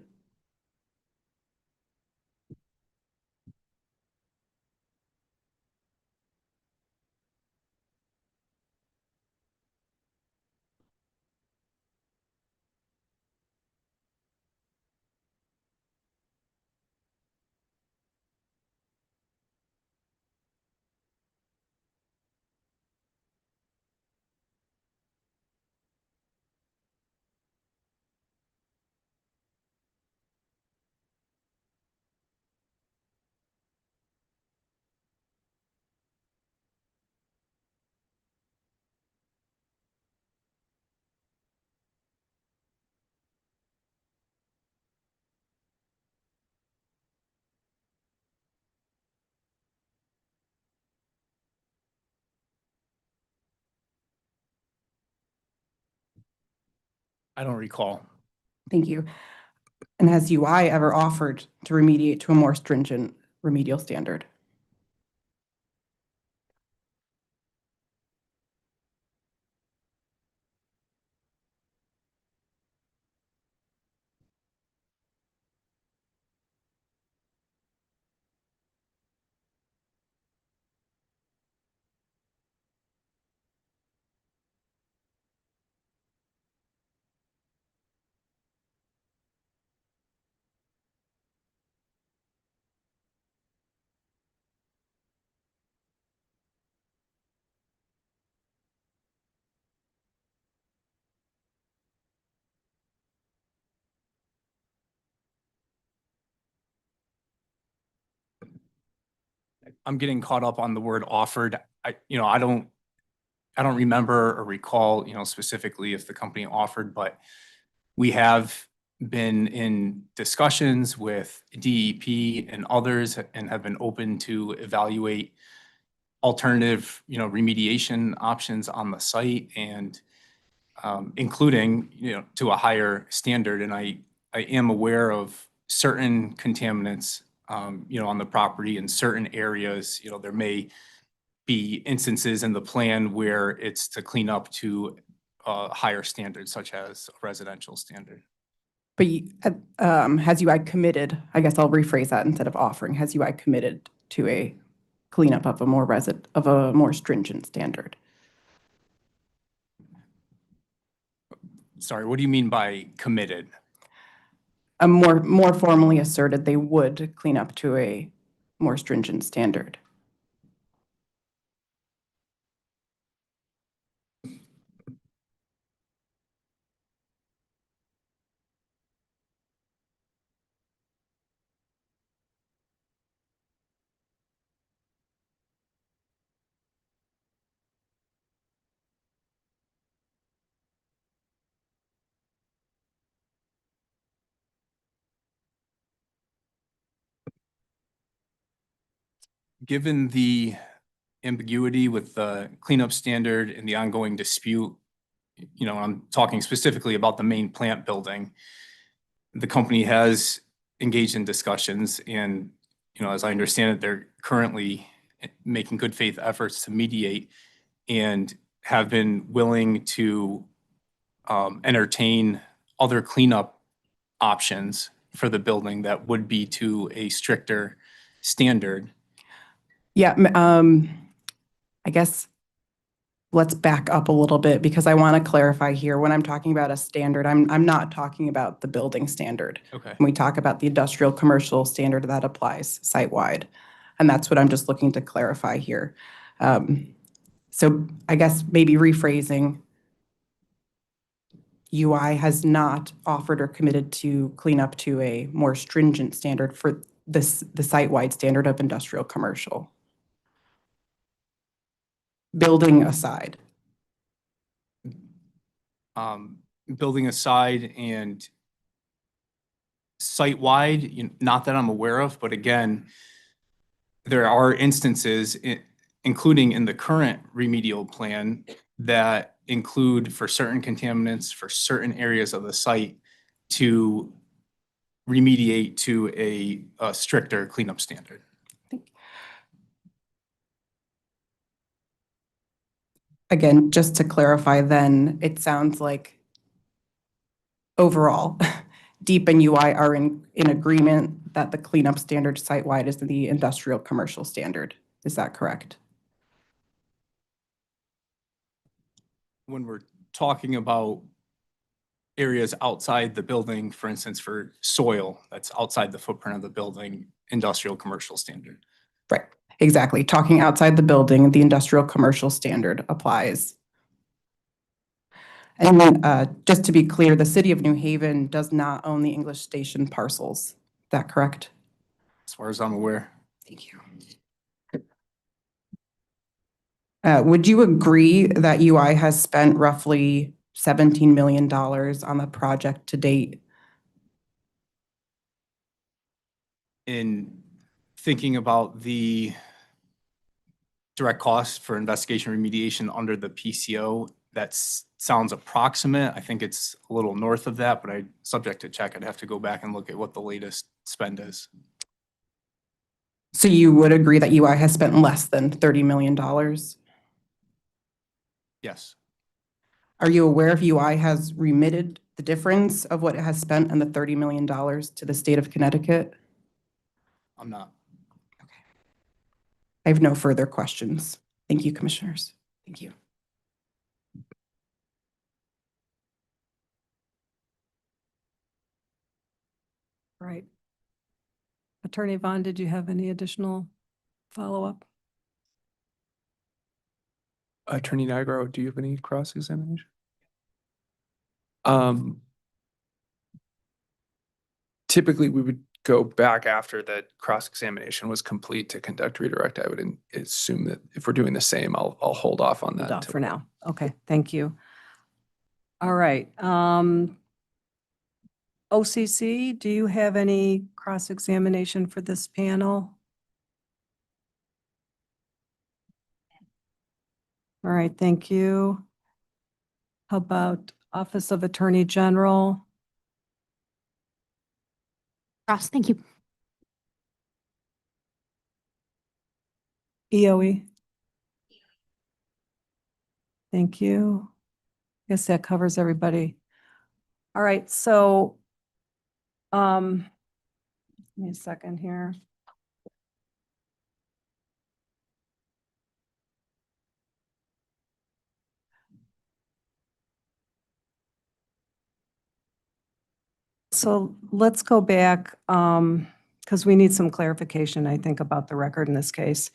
I don't recall. Thank you. And has UI ever offered to remediate to a more stringent remedial standard? I'm getting caught up on the word offered. I don't remember or recall, specifically if the company offered, but we have been in discussions with DEP and others and have been open to evaluate alternative, remediation options on the site and including, to a higher standard. And I am aware of certain contaminants, on the property in certain areas. There may be instances in the plan where it's to clean up to higher standards, such as a residential standard. But has UI committed, I guess I'll rephrase that instead of offering, has UI committed to a cleanup of a more stringent standard? Sorry, what do you mean by committed? More formally asserted they would clean up to a more stringent standard. Given the ambiguity with the cleanup standard and the ongoing dispute, I'm talking specifically about the main plant building, the company has engaged in discussions and, as I understand it, they're currently making good faith efforts to mediate and have been willing to entertain other cleanup options for the building that would be to a stricter standard. Yeah, I guess let's back up a little bit because I want to clarify here. When I'm talking about a standard, I'm not talking about the building standard. Okay. When we talk about the industrial commercial standard that applies site-wide. And that's what I'm just looking to clarify here. So I guess maybe rephrasing, UI has not offered or committed to clean up to a more stringent standard for the site-wide standard of industrial commercial. Building aside. Building aside and site-wide, not that I'm aware of, but again, there are instances, including in the current remedial plan, that include for certain contaminants, for certain areas of the site, to remediate to a stricter cleanup standard. Again, just to clarify then, it sounds like overall, DEEP and UI are in agreement that the cleanup standard site-wide is the industrial commercial standard. Is that correct? When we're talking about areas outside the building, for instance, for soil that's outside the footprint of the building, industrial commercial standard. Right, exactly. Talking outside the building, the industrial commercial standard applies. And then just to be clear, the city of New Haven does not own the English Station parcels. Is that correct? As far as I'm aware. Thank you. Would you agree that UI has spent roughly $17 million on the project to date? In thinking about the direct costs for investigation remediation under the PCO, sounds approximate. I think it's a little north of that, but subject to check. I'd have to go back and look at what the latest spend is. So you would agree that UI has spent less than $30 million? Yes. Are you aware if UI has remitted the difference of what it has spent and the $30 million to the state of Connecticut? I'm not. I have no further questions. Thank you, commissioners. Thank you. Right. Attorney Vaughn, did you have any additional follow-up? Attorney Nigro, do you have any cross-examination? Typically, we would go back after the cross-examination was complete to conduct redirect. I would assume that if we're doing the same, I'll hold off on that. Hold off for now. Okay, thank you. All right. OCC, do you have any cross-examination for this panel? All right, thank you. How about Office of Attorney General? Cross, thank you. EOE? Thank you. Guess that covers everybody. All right, so, give me a second here. So let's go back, because we need some clarification, I think, about the record in this case.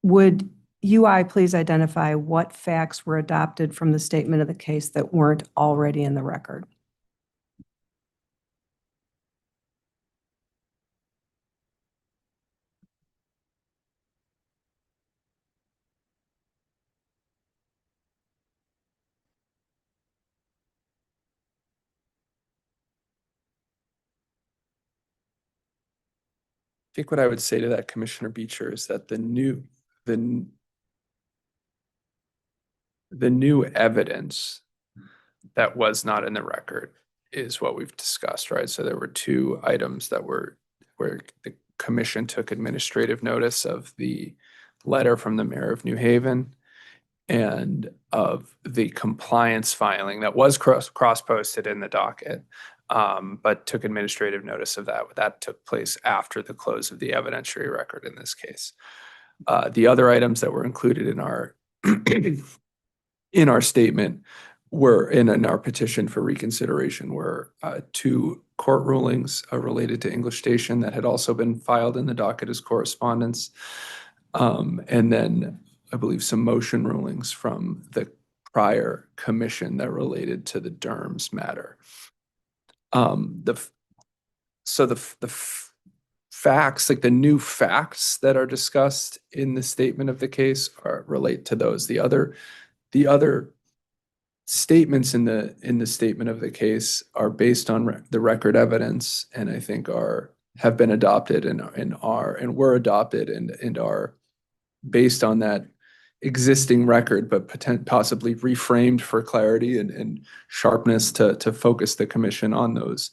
Would UI please identify what facts were adopted from the statement of the case that weren't already in the record? I think what I would say to that, Commissioner Beecher, is that the new evidence that was not in the record is what we've discussed, right? So there were two items that were where the commission took administrative notice of the letter from the mayor of New Haven and of the compliance filing that was cross-posted in the docket, but took administrative notice of that. That took place after the close of the evidentiary record in this case. The other items that were included in our in our statement were in our petition for reconsideration were two court rulings related to English Station that had also been filed in the docket as correspondence, and then I believe some motion rulings from the prior commission that related to the DERMS matter. The facts, like the new facts that are discussed in the statement of the case, relate to those. The other statements in the statement of the case are based on the record evidence, and I think have been adopted and were adopted and are based on that existing record, but possibly reframed for clarity and sharpness to focus the commission on those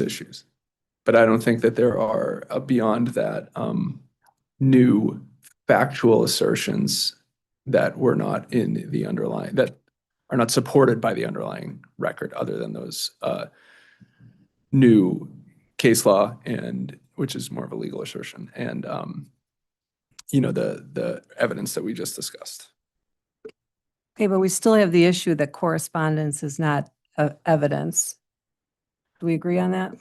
issues. But I don't think that there are beyond that new factual assertions that were not in the underlying, that are not supported by the underlying record, other than those new case law, and which is more of a legal assertion, and the evidence that we just discussed. Okay, but we still have the issue that correspondence is not evidence. Do we agree on that?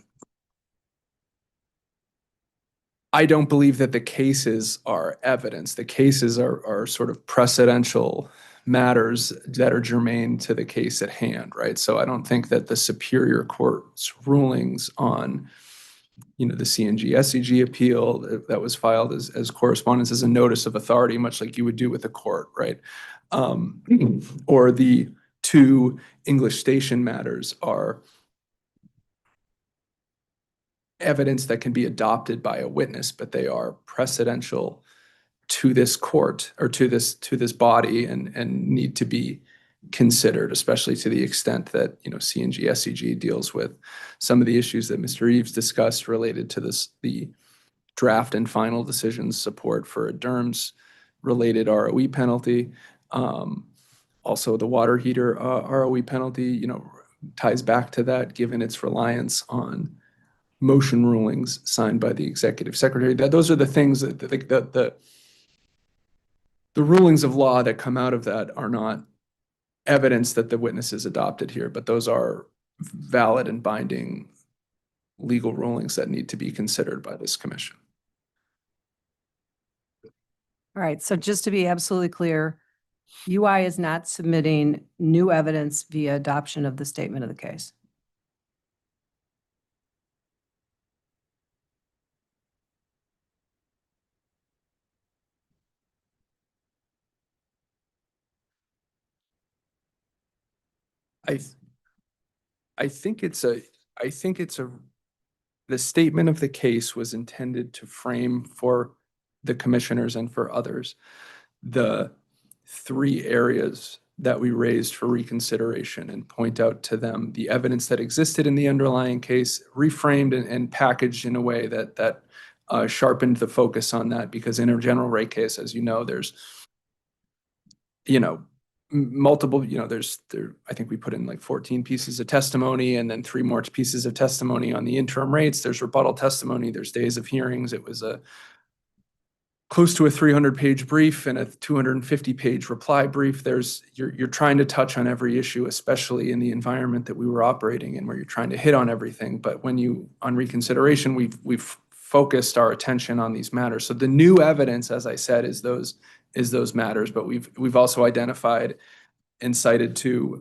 I don't believe that the cases are evidence. The cases are sort of precedential matters that are germane to the case at hand, right? So I don't think that the Superior Court's rulings on, the CNG SEG appeal that was filed as correspondence as a notice of authority, much like you would do with a court, right? Or the two English Station matters are evidence that can be adopted by a witness, but they are precedential to this court or to this body and need to be considered, especially to the extent that, CNG SCG deals with some of the issues that Mr. Eves discussed related to the draft and final decisions support for a DERMS related ROE penalty. Also, the water heater ROE penalty, ties back to that, given its reliance on motion rulings signed by the executive secretary. Those are the things that the rulings of law that come out of that are not evidence that the witness is adopted here, but those are valid and binding legal rulings that need to be considered by this commission. All right, so just to be absolutely clear, UI is not submitting new evidence via adoption of the statement of the case. I think it's a, the statement of the case was intended to frame for the commissioners and for others the three areas that we raised for reconsideration and point out to them the evidence that existed in the underlying case, reframed and packaged in a way that sharpened the focus on that, because in a general rate case, as you know, there's multiple, I think we put in like 14 pieces of testimony and then 3 more pieces of testimony on the interim rates. There's rebuttal testimony, there's days of hearings. It was close to a 300-page brief and a 250-page reply brief. You're trying to touch on every issue, especially in the environment that we were operating in, where you're trying to hit on everything. But on reconsideration, we've focused our attention on these matters. So the new evidence, as I said, is those matters. But we've also identified and cited to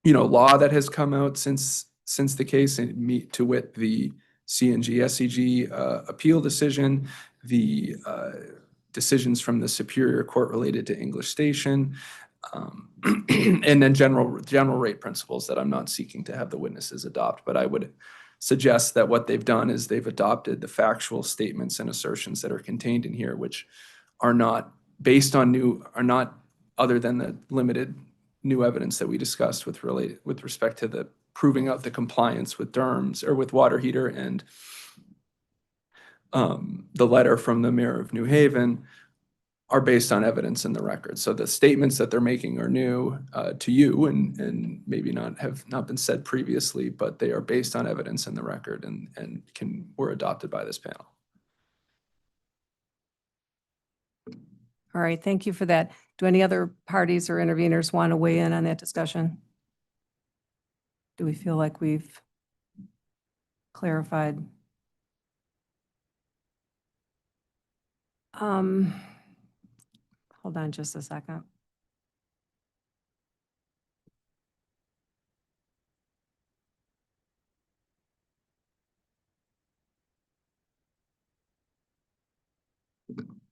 law that has come out since the case, and to wit the CNG SCG appeal decision, the decisions from the Superior Court related to English Station, and then general rate principles that I'm not seeking to have the witnesses adopt. But I would suggest that what they've done is they've adopted the factual statements and assertions that are contained in here, which are not based on are not other than the limited new evidence that we discussed with respect to the proving out the compliance with DERMS or with water heater and the letter from the mayor of New Haven, are based on evidence in the record. So the statements that they're making are new to you and maybe have not been said previously, but they are based on evidence in the record and were adopted by this panel. All right, thank you for that. Do any other parties or interveners want to weigh in on that discussion? Do we feel like we've clarified? Hold on just a second.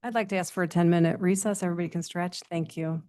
I'd like to ask for a 10-minute recess. Everybody can stretch. Thank you.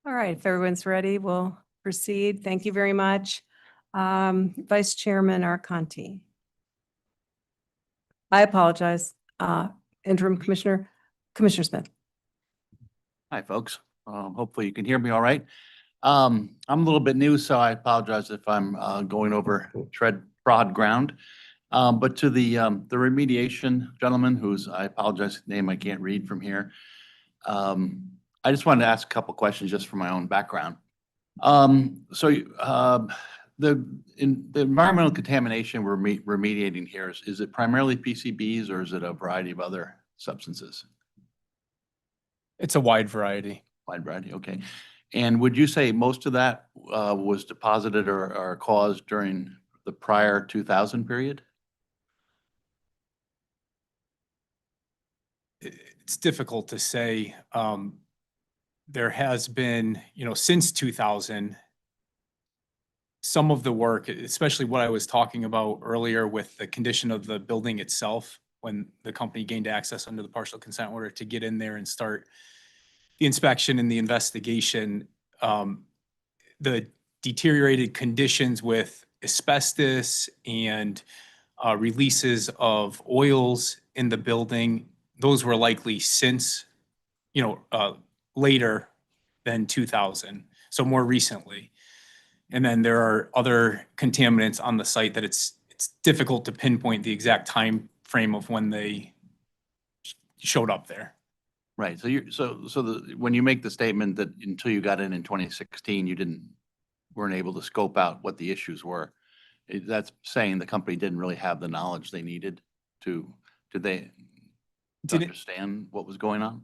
All right, if everyone's ready, we'll proceed. Thank you very much. Vice Chairman Arconti. I apologize, Interim Commissioner Smith. Hi, folks. Hopefully you can hear me all right. I'm a little bit new, so I apologize if I'm going over trod ground. But to the remediation gentleman, I apologize, his name I can't read from here. I just wanted to ask a couple questions just for my own background. The environmental contamination we're remediating here, is it primarily PCBs or is it a variety of other substances? It's a wide variety. Wide variety, okay. And would you say most of that was deposited or caused during the prior 2000 period? It's difficult to say. There has been, since 2000, some of the work, especially what I was talking about earlier with the condition of the building itself, when the company gained access under the partial consent order to get in there and start the inspection and the investigation, the deteriorated conditions with asbestos and releases of oils in the building, those were likely since, later than 2000, so more recently. And then there are other contaminants on the site that it's difficult to pinpoint the exact time frame of when they showed up there. Right. When you make the statement that until you got in 2016, weren't able to scope out what the issues were, that's saying the company didn't really have the knowledge they needed to understand what was going on?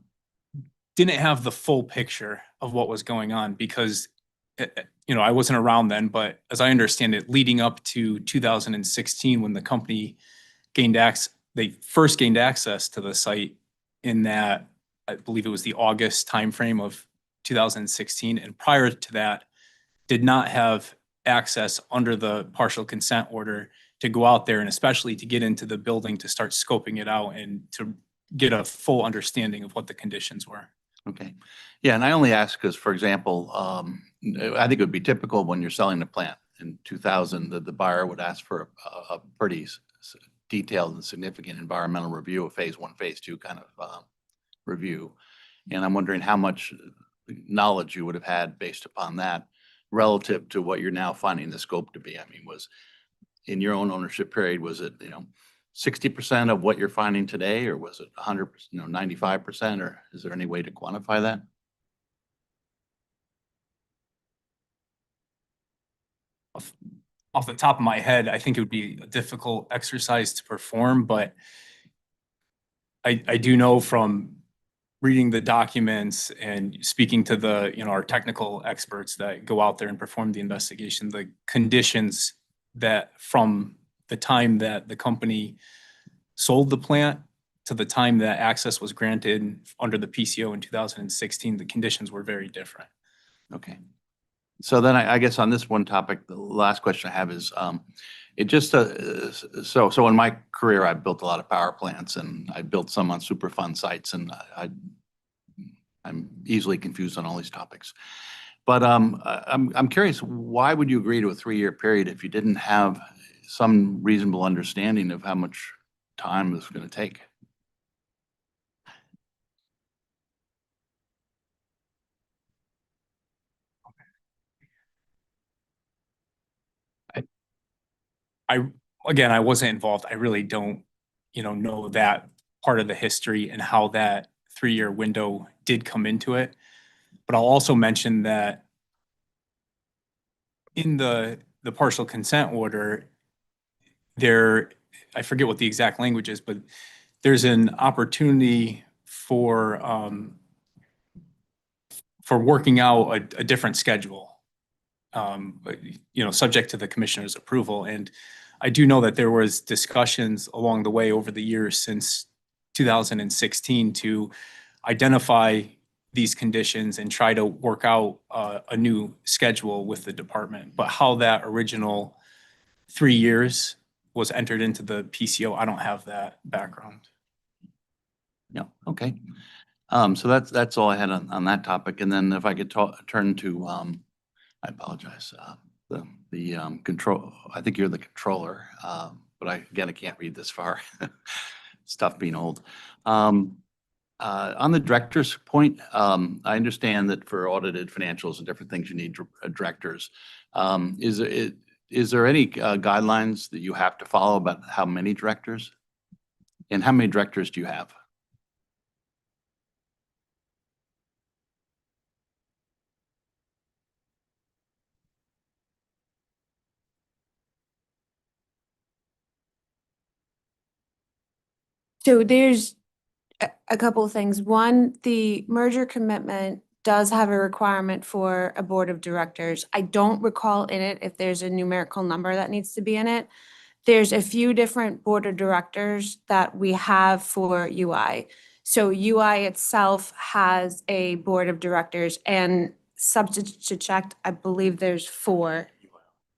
Didn't have the full picture of what was going on because, I wasn't around then, but as I understand it, leading up to 2016, when the company they first gained access to the site in that, I believe it was the August timeframe of 2016. And prior to that, did not have access under the partial consent order to go out there and especially to get into the building to start scoping it out and to get a full understanding of what the conditions were. Okay. Yeah, and I only ask because, for example, I think it would be typical when you're selling the plant in 2000 that the buyer would ask for a pretty detailed and significant environmental review, a phase 1, phase 2 kind of review. And I'm wondering how much knowledge you would have had based upon that relative to what you're now finding the scope to be. I mean, was in your own ownership period, was it, 60% of what you're finding today, or was it 100%, 95%, or is there any way to quantify that? Off the top of my head, I think it would be a difficult exercise to perform, but I do know from reading the documents and speaking to our technical experts that go out there and perform the investigation, the conditions that from the time that the company sold the plant to the time that access was granted under the PCO in 2016, the conditions were very different. Okay. So then I guess on this one topic, the last question I have is, so in my career, I built a lot of power plants and I built some on Superfund sites, and I'm easily confused on all these topics. But I'm curious, why would you agree to a 3-year period if you didn't have some reasonable understanding of how much time it's going to take? I wasn't involved. I really don't, know that part of the history and how that 3-year window did come into it. But I'll also mention that in the partial consent order, I forget what the exact language is, but there's an opportunity for working out a different schedule, subject to the commissioner's approval. And I do know that there was discussions along the way over the years since 2016 to identify these conditions and try to work out a new schedule with the department. But how that original 3 years was entered into the PCO, I don't have that background. No, okay. So that's all I had on that topic. And then if I could turn to, I apologize, the control, I think you're the controller, but I can't read this far. It's tough being old. On the director's point, I understand that for audited financials and different things, you need directors. Is there any guidelines that you have to follow about how many directors? And how many directors do you have? So there's a couple of things. One, the merger commitment does have a requirement for a board of directors. I don't recall in it if there's a numerical number that needs to be in it. There's a few different board of directors that we have for UI. So UI itself has a board of directors, and subject to check, I believe there's 4.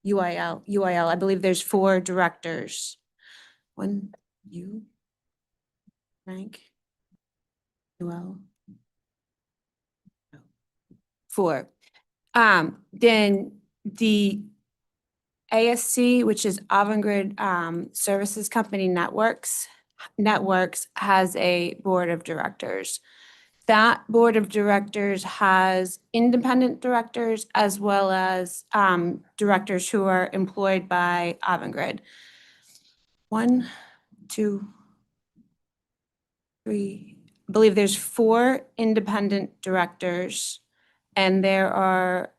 UIL, I believe there's 4 directors. One, you, Frank, UL. 4. Then the ASC, which is Avangrid Services Company Networks, has a board of directors. That board of directors has independent directors as well as directors who are employed by Avangrid. 1, 2, 3, I believe there's 4 independent directors, and there are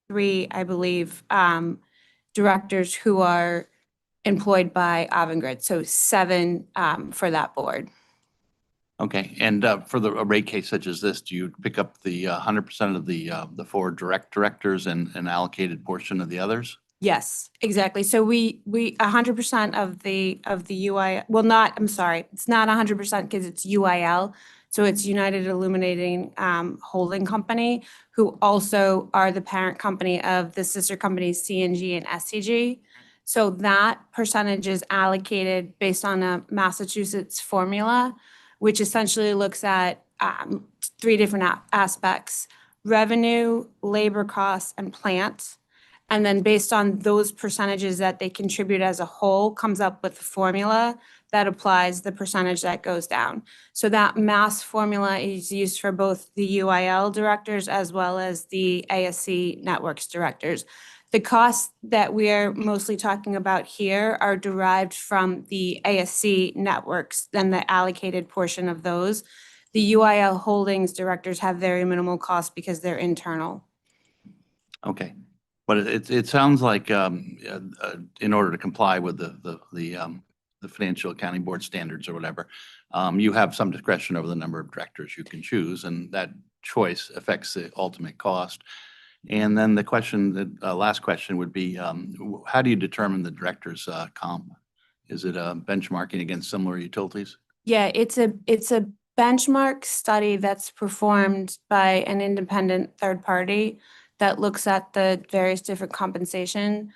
3, I believe, directors who are employed by Avangrid, so 7 for that board. Okay, and for a rate case such as this, do you pick up the 100% of the 4 directors and an allocated portion of the others? Yes, exactly. So we 100% of the UI, well, not, I'm sorry, it's not 100% because it's UIL. So it's United Illuminating Holding Company, who also are the parent company of the sister companies CNG and SCG. So that percentage is allocated based on a Massachusetts formula, which essentially looks at 3 different aspects: revenue, labor costs, and plant. And then based on those percentages that they contribute as a whole, comes up with a formula that applies the percentage that goes down. So that mass formula is used for both the UIL directors as well as the ASC networks directors. The costs that we're mostly talking about here are derived from the ASC networks and the allocated portion of those. The UIL holdings directors have very minimal costs because they're internal. Okay, but it sounds like in order to comply with the financial accounting board standards or whatever, you have some discretion over the number of directors you can choose, and that choice affects the ultimate cost. And then the question, the last question would be, how do you determine the director's comp? Is it benchmarking against similar utilities? Yeah, it's a benchmark study that's performed by an independent third party that looks at the various different compensation.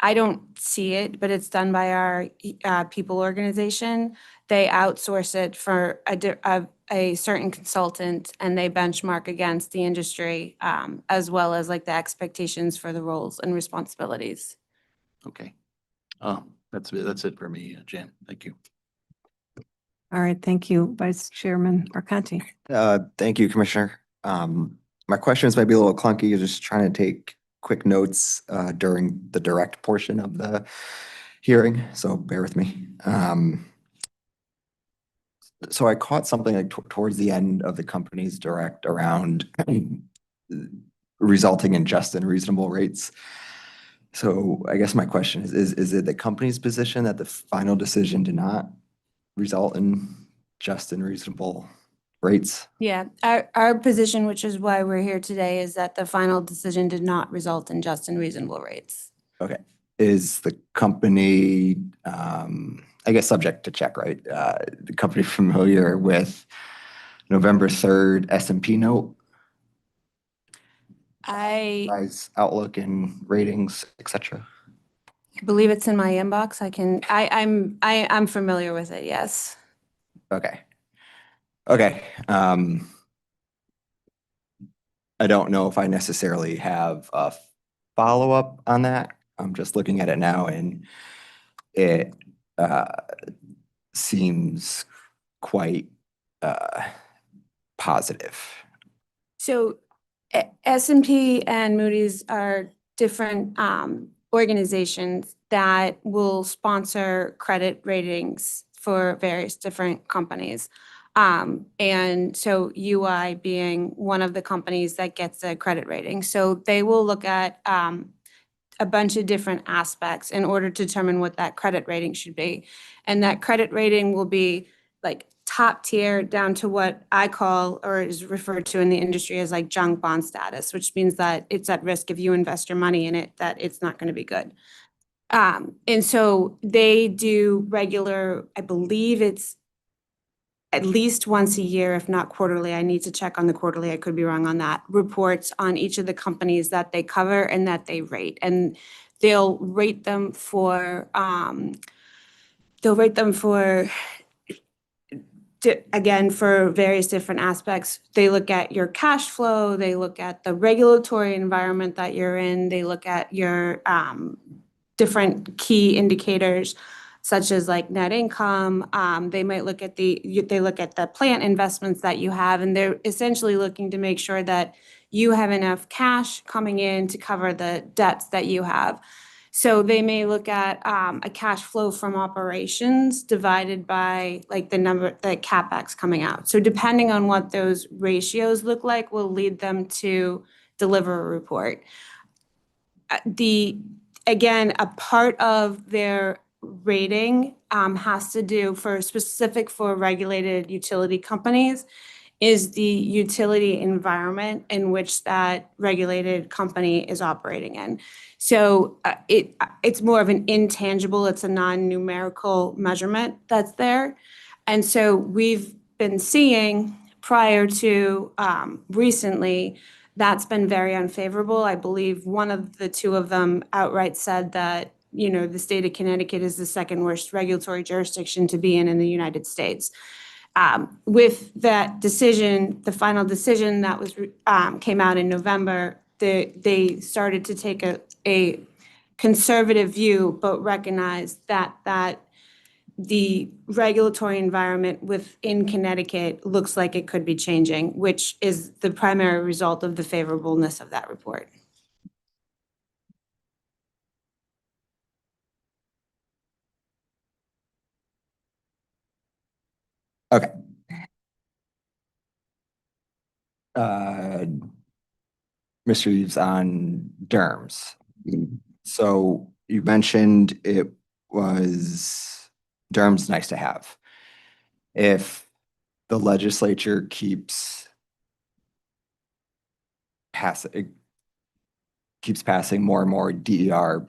I don't see it, but it's done by our people organization. They outsource it for a certain consultant, and they benchmark against the industry as well as like the expectations for the roles and responsibilities. Okay. That's it for me, Jan. Thank you. All right, thank you, Vice Chairman Arcanti. Thank you, Commissioner. My questions might be a little clunky. You're just trying to take quick notes during the direct portion of the hearing, so bear with me. So I caught something like towards the end of the company's direct around resulting in just and reasonable rates. So I guess my question is it the company's position that the final decision did not result in just and reasonable rates? Yeah, our position, which is why we're here today, is that the final decision did not result in just and reasonable rates. Okay. Is the company, I guess subject to check, right? The company familiar with November 3rd S&P note? I Outlook and ratings, et cetera. believe it's in my inbox. I'm familiar with it, yes. Okay. Okay. I don't know if I necessarily have a follow-up on that. I'm just looking at it now and it seems quite positive. So S&P and Moody's are different organizations that will sponsor credit ratings for various different companies. And so UI being one of the companies that gets a credit rating. So they will look at a bunch of different aspects in order to determine what that credit rating should be. And that credit rating will be like top tier down to what I call or is referred to in the industry as like junk bond status, which means that it's at risk if you invest your money in it, that it's not going to be good. And so they do regular, I believe it's at least once a year, if not quarterly. I need to check on the quarterly. I could be wrong on that. Reports on each of the companies that they cover and that they rate. And they'll rate them for, again, for various different aspects. They look at your cash flow, they look at the regulatory environment that you're in, they look at your different key indicators such as like net income. They might look at the plant investments that you have, and they're essentially looking to make sure that you have enough cash coming in to cover the debts that you have. So they may look at a cash flow from operations divided by like the CapEx coming out. So depending on what those ratios look like will lead them to deliver a report. Again, a part of their rating has to do specific for regulated utility companies is the utility environment in which that regulated company is operating in. So it's more of an intangible, it's a non-numerical measurement that's there. And so we've been seeing prior to recently, that's been very unfavorable. I believe one of the two of them outright said that, the state of Connecticut is the second worst regulatory jurisdiction to be in the United States. With that decision, the final decision that was came out in November, they started to take a conservative view, but recognize that the regulatory environment within Connecticut looks like it could be changing, which is the primary result of the favorableness of that report. Okay. Mr. Reeves, on DERMS. So you mentioned it was DERMS nice to have. If the legislature keeps passing more and more DER,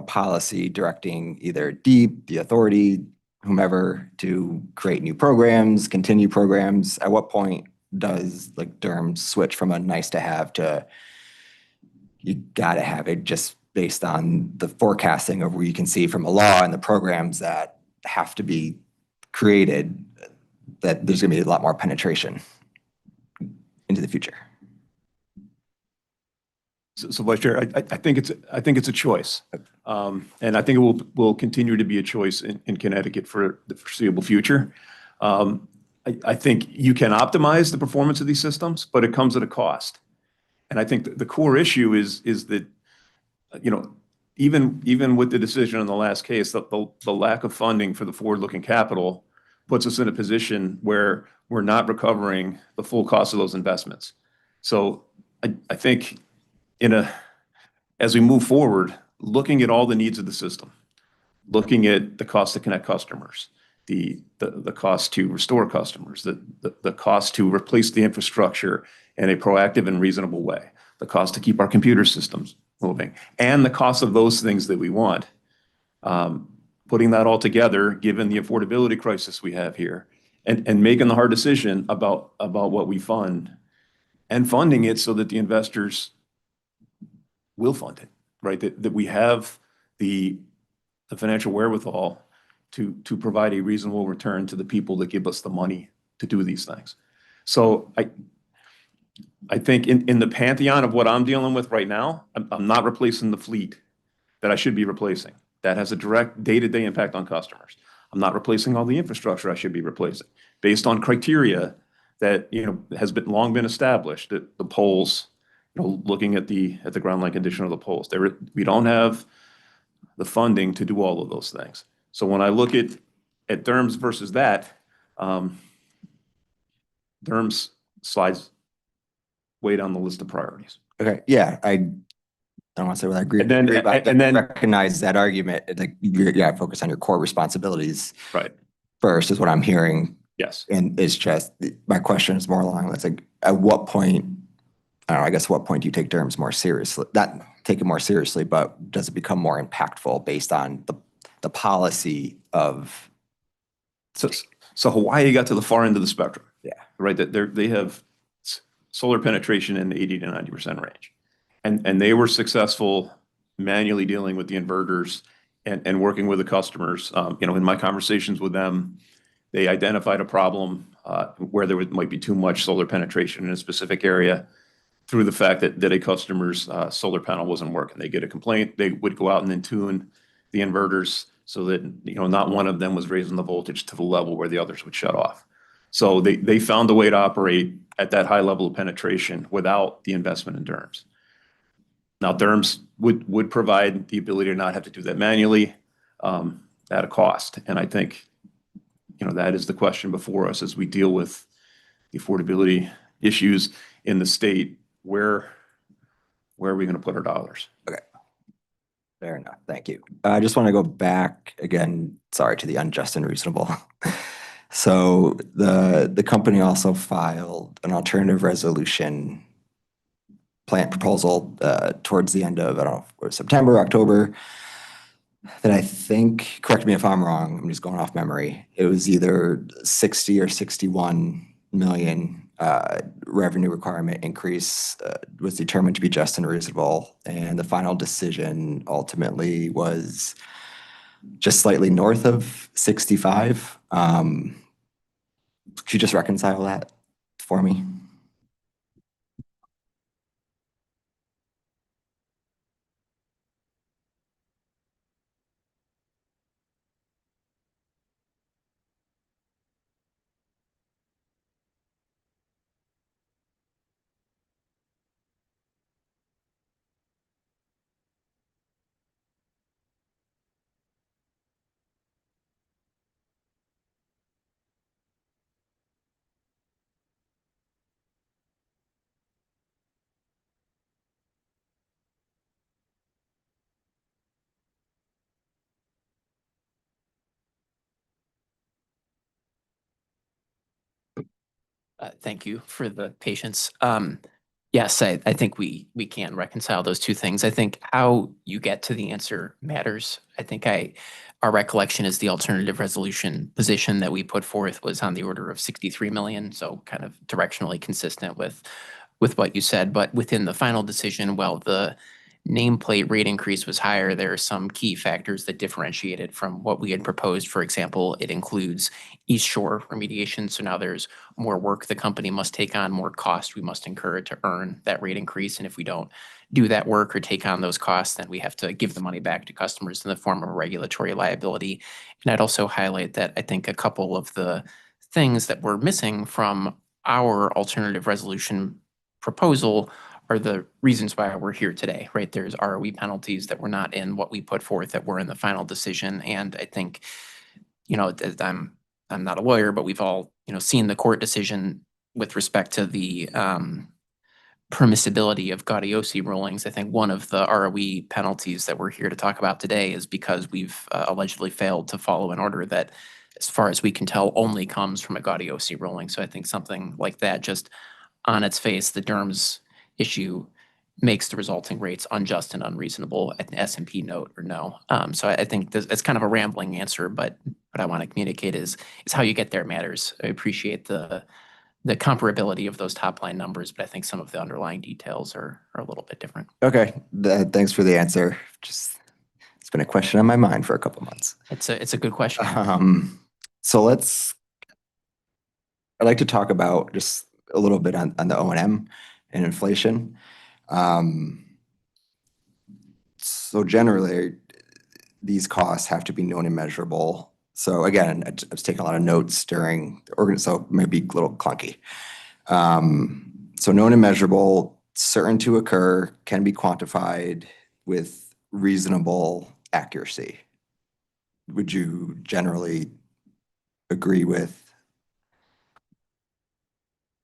policy directing either DEEP, the authority, whomever, to create new programs, continue programs, at what point does like DERMS switch from a nice to have to you gotta have it, just based on the forecasting of where you can see from a law and the programs that have to be created, that there's gonna be a lot more penetration into the future? So Vice Chair, I think it's a choice. And I think it will continue to be a choice in Connecticut for the foreseeable future. I think you can optimize the performance of these systems, but it comes at a cost. And I think the core issue is that, even with the decision in the last case, the lack of funding for the forward-looking capital puts us in a position where we're not recovering the full cost of those investments. So I think as we move forward, looking at all the needs of the system, looking at the cost to connect customers, the cost to restore customers, the cost to replace the infrastructure in a proactive and reasonable way, the cost to keep our computer systems moving, and the cost of those things that we want, putting that all together, given the affordability crisis we have here, and making the hard decision about what we fund, and funding it so that the investors will fund it, right? That we have the financial wherewithal to provide a reasonable return to the people that give us the money to do these things. So I think in the pantheon of what I'm dealing with right now, I'm not replacing the fleet that I should be replacing. That has a direct day-to-day impact on customers. I'm not replacing all the infrastructure I should be replacing based on criteria that has long been established. That the poles, looking at the ground line condition of the poles, we don't have the funding to do all of those things. So when I look at DERMS versus that, DERMS slides way down the list of priorities. Okay, yeah, I don't want to say what I agree, And then- but and then- recognize that argument, like, you gotta focus on your core responsibilities. Right. First is what I'm hearing. Yes. And it's just, my question is more along, it's like, at what point, I don't know, I guess what point do you take DERMS more seriously? Not take it more seriously, but does it become more impactful based on the policy of? So Hawaii got to the far end of the spectrum. Yeah. Right, that they have solar penetration in the 80 to 90% range. And they were successful manually dealing with the inverters and working with the customers. In my conversations with them, they identified a problem where might be too much solar penetration in a specific area through the fact that a customer's solar panel wasn't working. They get a complaint, they would go out and then tune the inverters so that, not one of them was raising the voltage to the level where the others would shut off. So they found a way to operate at that high level of penetration without the investment in DERMS. Now, DERMS would provide the ability to not have to do that manually at a cost. And I think, that is the question before us as we deal with the affordability issues in the state. Where are we going to put our dollars? Okay. Fair enough. Thank you. I just want to go back again, sorry, to the unjust and reasonable. So the company also filed an alternative resolution plan proposal towards the end of, I don't know, if it was September, October, that I think, correct me if I'm wrong, I'm just going off memory. It was either 60 or 61 million revenue requirement increase was determined to be just and reasonable. And the final decision ultimately was just slightly north of 65. Could you just reconcile that for me? Thank you for the patience. Yes, I think we can reconcile those two things. I think how you get to the answer matters. I think our recollection is the alternative resolution position that we put forth was on the order of 63 million, so kind of directionally consistent with what you said. But within the final decision, while the nameplate rate increase was higher, there are some key factors that differentiated from what we had proposed. For example, it includes East Shore remediation. So now there's more work the company must take on, more cost we must incur to earn that rate increase. And if we don't do that work or take on those costs, then we have to give the money back to customers in the form of a regulatory liability. And I'd also highlight that I think a couple of the things that we're missing from our alternative resolution proposal are the reasons why we're here today, right? There's ROE penalties that were not in what we put forth that were in the final decision. And I think, I'm not a lawyer, but we've all, seen the court decision with respect to the permissibility of Gaudiosi rulings. I think one of the ROE penalties that we're here to talk about today is because we've allegedly failed to follow an order that, as far as we can tell, only comes from a Gaudiosi ruling. So I think something like that, just on its face, the DERMS issue makes the resulting rates unjust and unreasonable at an S&P note or no. So I think it's kind of a rambling answer, but what I want to communicate is how you get there matters. I appreciate the comparability of those top line numbers, but I think some of the underlying details are a little bit different. Okay, thanks for the answer. It's been a question on my mind for a couple months. It's a good question. So I'd like to talk about just a little bit on the O&M and inflation. So generally, these costs have to be known and measurable. So again, I was taking a lot of notes during the so maybe a little clunky. So known and measurable, certain to occur, can be quantified with reasonable accuracy. Would you generally agree with?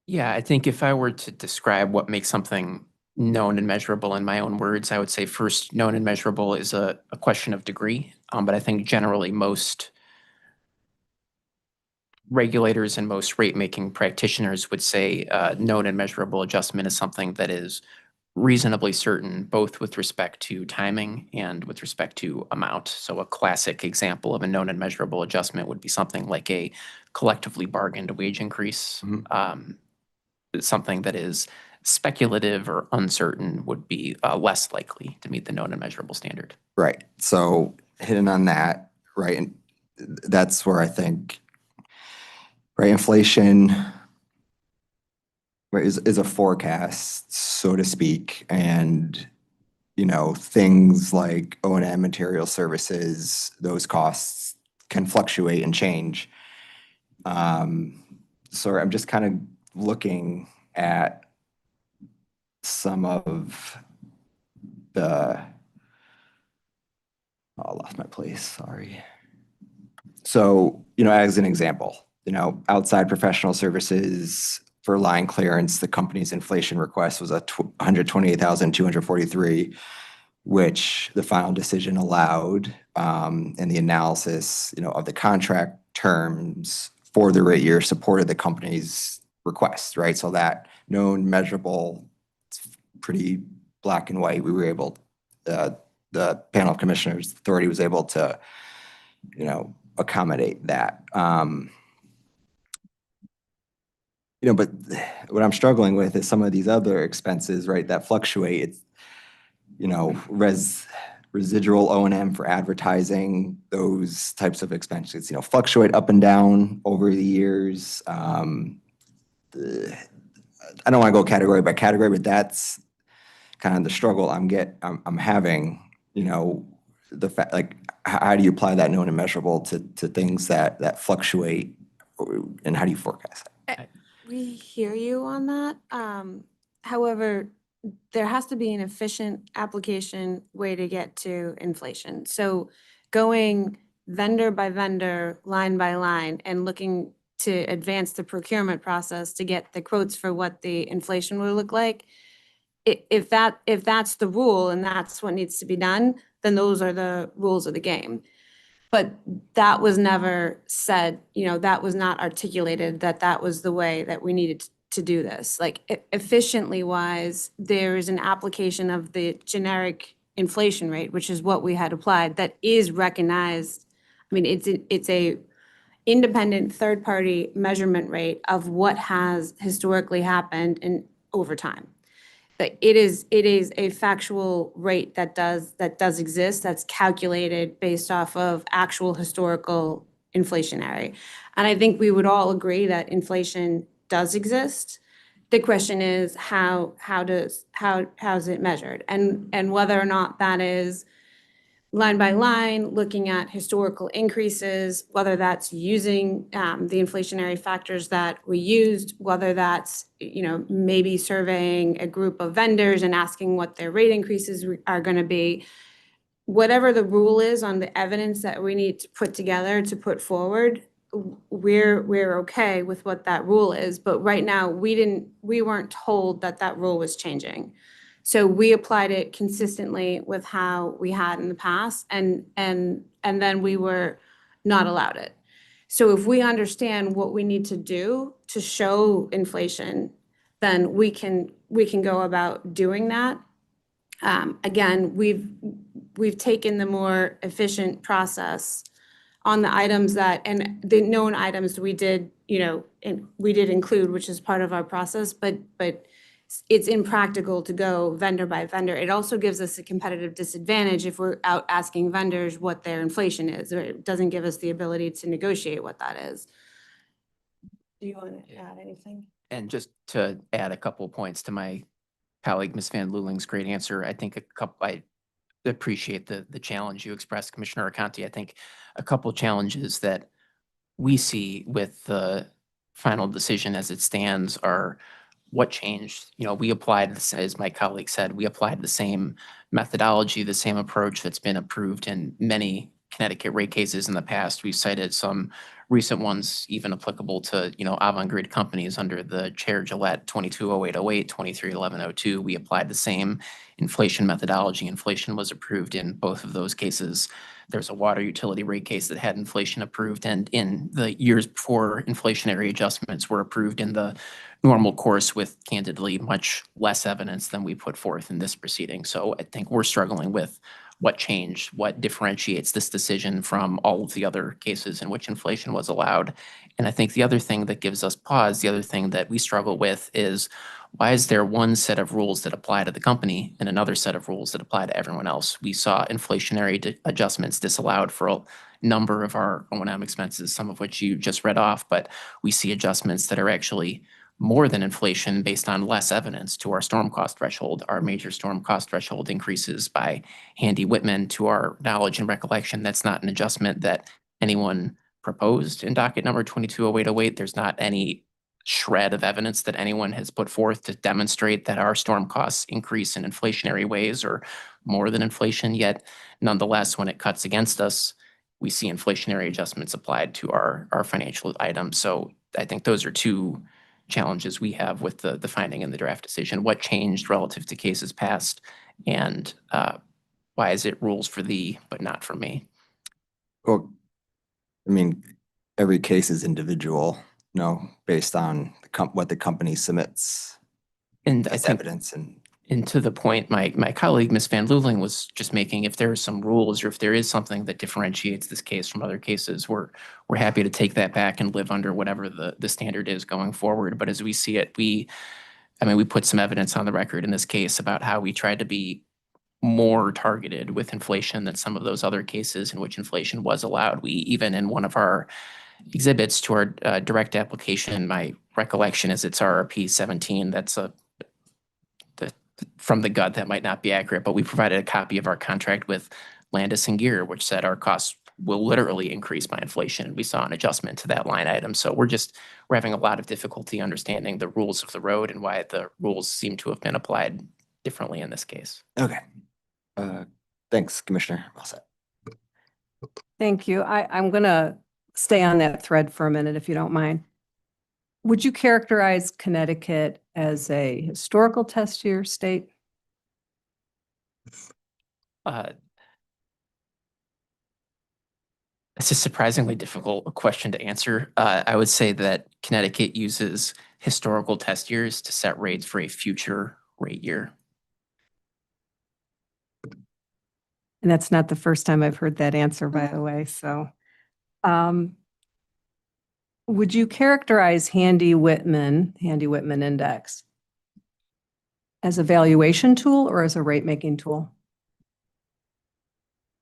Yeah, I think if I were to describe what makes something known and measurable in my own words, I would say first, known and measurable is a question of degree. But I think generally most regulators and most rate-making practitioners would say known and measurable adjustment is something that is reasonably certain, both with respect to timing and with respect to amount. So a classic example of a known and measurable adjustment would be something like a collectively bargained wage increase. Something that is speculative or uncertain would be less likely to meet the known and measurable standard. Right. So hitting on that, right, and that's where I think, right, inflation, right, is a forecast, so to speak, and things like O&M, material services, those costs can fluctuate and change. So I'm just kind of looking at some of the, I lost my place, sorry. So, as an example, outside professional services for line clearance, the company's inflation request was at 128,243, which the final decision allowed, and the analysis, of the contract terms for the rate year supported the company's request, right? So that known, measurable, it's pretty black and white. We were able, the panel of commissioners authority was able to, accommodate that. But what I'm struggling with is some of these other expenses, right, that fluctuate. It's, residual O&M for advertising, those types of expenses, fluctuate up and down over the years. I don't want to go category by category, but that's kind of the struggle I'm having, the fact, like, how do you apply that known and measurable to things that fluctuate, and how do you forecast that? We hear you on that. However, there has to be an efficient application way to get to inflation. So going vendor by vendor, line by line, and looking to advance the procurement process to get the quotes for what the inflation will look like, if that's the rule and that's what needs to be done, then those are the rules of the game. But that was never said, that was not articulated, that was the way that we needed to do this. Like efficiently wise, there is an application of the generic inflation rate, which is what we had applied, that is recognized. I mean, it's a independent third-party measurement rate of what has historically happened in over time. But it is a factual rate that does exist, that's calculated based off of actual historical inflationary. And I think we would all agree that inflation does exist. The question is how's it measured, and whether or not that is line by line, looking at historical increases, whether that's using the inflationary factors that we used, whether that's, maybe surveying a group of vendors and asking what their rate increases are going to be. Whatever the rule is on the evidence that we need to put together to put forward, we're okay with what that rule is. But right now, we weren't told that rule was changing. So we applied it consistently with how we had in the past, and then we were not allowed it. So if we understand what we need to do to show inflation, then we can go about doing that. Again, we've taken the more efficient process on the items and the known items we did include, which is part of our process, but it's impractical to go vendor by vendor. It also gives us a competitive disadvantage if we're out asking vendors what their inflation is. It doesn't give us the ability to negotiate what that is. Do you want to add anything? And just to add a couple of points to my colleague, Ms. Van Luling's great answer, I think I appreciate the challenge you expressed, Commissioner Aconti. I think a couple of challenges that we see with the final decision as it stands are what changed. We applied, as my colleague said, we applied the same methodology, the same approach that's been approved in many Connecticut rate cases in the past. We've cited some recent ones, even applicable to, avant-garde companies under the Chair Gillette 220808, 231102. We applied the same inflation methodology. Inflation was approved in both of those cases. There's a water utility rate case that had inflation approved, and in the years before, inflationary adjustments were approved in the normal course with candidly much less evidence than we put forth in this proceeding. So I think we're struggling with what changed, what differentiates this decision from all of the other cases in which inflation was allowed. And I think the other thing that gives us pause, the other thing that we struggle with is, why is there one set of rules that apply to the company and another set of rules that apply to everyone else? We saw inflationary adjustments disallowed for a number of our O&M expenses, some of which you just read off, but we see adjustments that are actually more than inflation based on less evidence to our storm cost threshold. Our major storm cost threshold increases by Handy Whitman. To our knowledge and recollection, that's not an adjustment that anyone proposed in docket number 220808. There's not any shred of evidence that anyone has put forth to demonstrate that our storm costs increase in inflationary ways or more than inflation. Yet, nonetheless, when it cuts against us, we see inflationary adjustments applied to our financial items. So I think those are two challenges we have with the finding in the draft decision. What changed relative to cases past, and why is it rules for thee but not for me? Well, I mean, every case is individual, based on what the company submits And I as think, evidence. and to the point my colleague, Ms. Van Luling, was just making, if there are some rules or if there is something that differentiates this case from other cases, we're happy to take that back and live under whatever the standard is going forward. But as we see it, we put some evidence on the record in this case about how we tried to be more targeted with inflation than some of those other cases in which inflation was allowed. We even, in one of our exhibits to our direct application, my recollection is it's RRP 17, that's from the gut, that might not be accurate, but we provided a copy of our contract with Landis and Gear, which said our costs will literally increase by inflation. We saw an adjustment to that line item. So we're having a lot of difficulty understanding the rules of the road and why the rules seem to have been applied differently in this case. Okay. Thanks, Commissioner. Well said. Thank you. I'm going to stay on that thread for a minute, if you don't mind. Would you characterize Connecticut as a historical test year state? It's a surprisingly difficult question to answer. I would say that Connecticut uses historical test years to set rates for a future rate year. And that's not the first time I've heard that answer, by the way. So would you characterize Handy Whitman Index as a valuation tool or as a rate-making tool?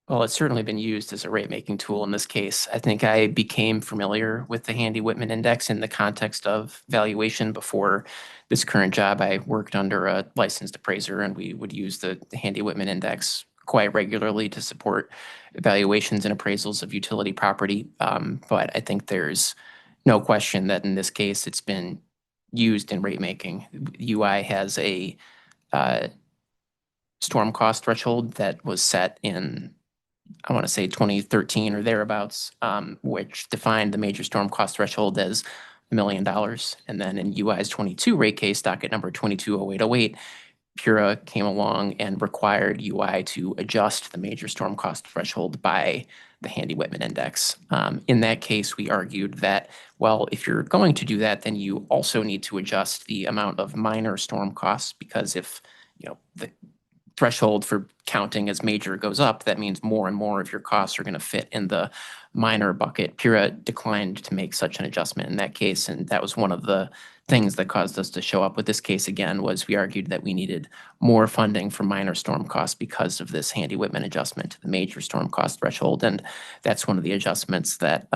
Well, it's certainly been used as a rate-making tool in this case. I think I became familiar with the Handy Whitman Index in the context of valuation before this current job. I worked under a licensed appraiser, and we would use the Handy Whitman Index quite regularly to support evaluations and appraisals of utility property. But I think there's no question that in this case, it's been used in rate-making. UI has a storm cost threshold that was set in, I want to say 2013 or thereabouts, which defined the major storm cost threshold as $1 million. And then in UI's 22 rate case, docket number 220808, PURA came along and required UI to adjust the major storm cost threshold by the Handy Whitman Index. In that case, we argued that, well, if you're going to do that, then you also need to adjust the amount of minor storm costs, because if the threshold for counting as major goes up, that means more and more of your costs are going to fit in the minor bucket. PURA declined to make such an adjustment in that case, and that was one of the things that caused us to show up with this case again. Was we argued that we needed more funding for minor storm costs because of this Handy Whitman adjustment to the major storm cost threshold, and that's one of the adjustments that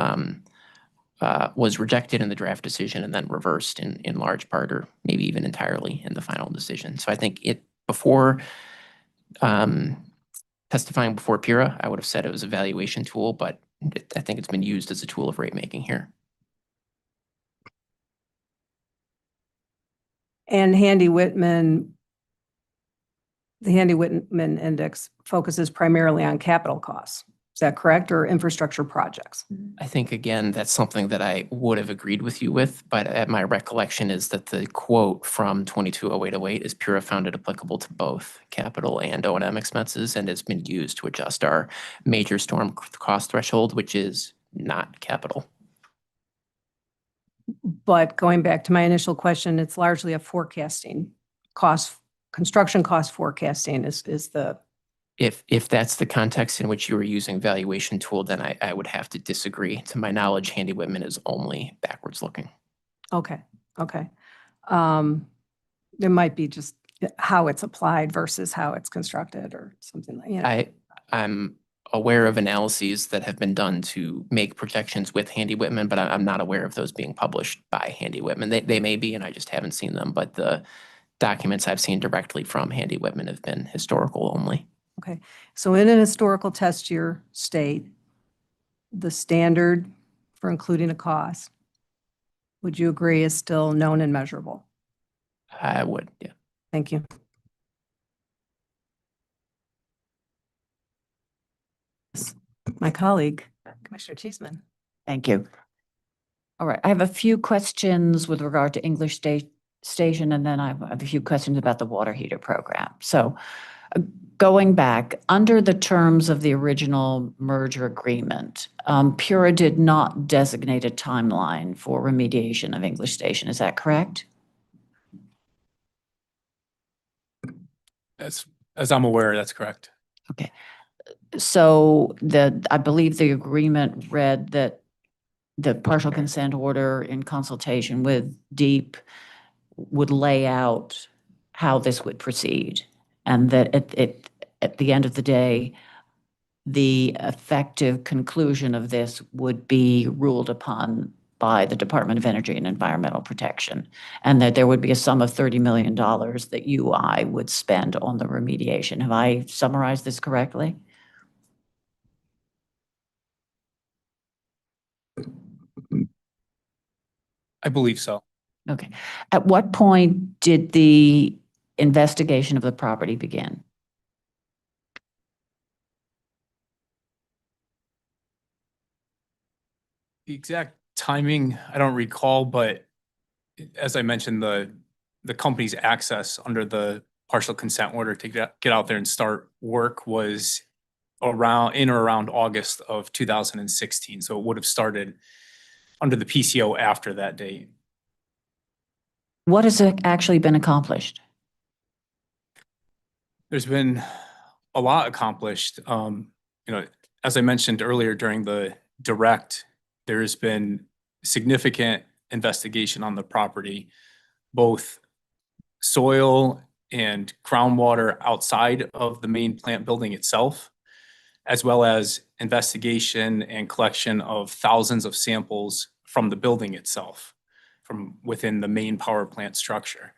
was rejected in the draft decision and then reversed in large part, or maybe even entirely, in the final decision. So I think before testifying before PURA, I would have said it was a valuation tool, but I think it's been used as a tool of rate making here. And the Handy Whitman Index focuses primarily on capital costs. Is that correct? Or infrastructure projects? I think, again, that's something that I would have agreed with you with, but my recollection is that the quote from 220808 is Pura found it applicable to both capital and O&M expenses and has been used to adjust our major storm cost threshold, which is not capital. But going back to my initial question, it's largely a forecasting cost, construction cost forecasting is the, If that's the context in which you were using valuation tool, then I would have to disagree. To my knowledge, Handy Whitman is only backwards looking. okay, okay. There might be just how it's applied versus how it's constructed or something like, you know. I'm aware of analyses that have been done to make projections with Handy Whitman, but I'm not aware of those being published by Handy Whitman. They may be, and I just haven't seen them, but the documents I've seen directly from Handy Whitman have been historical only. Okay, so in an historical test year state, the standard for including a cost, would you agree is still known and measurable? I would, yeah. Thank you. My colleague, Commissioner Cheeseman. Thank you. All right, I have a few questions with regard to English Station, and then I have a few questions about the water heater program. So going back, under the terms of the original merger agreement, Pura did not designate a timeline for remediation of English Station. Is that correct? As I'm aware, that's correct. Okay. So I believe the agreement read that the partial consent order in consultation with DEEP would lay out how this would proceed, and that at the end of the day, the effective conclusion of this would be ruled upon by the Department of Energy and Environmental Protection, and that there would be a sum of $30 million that UI would spend on the remediation. Have I summarized this correctly? I believe so. Okay. At what point did the investigation of the property begin? The exact timing, I don't recall, but as I mentioned, the company's access under the partial consent order to get out there and start work was in or around August of 2016. So it would have started under the PCO after that date. What has actually been accomplished? There's been a lot accomplished. As I mentioned earlier during the direct, there's been significant investigation on the property, both soil and groundwater outside of the main plant building itself, as well as investigation and collection of thousands of samples from the building itself, from within the main power plant structure.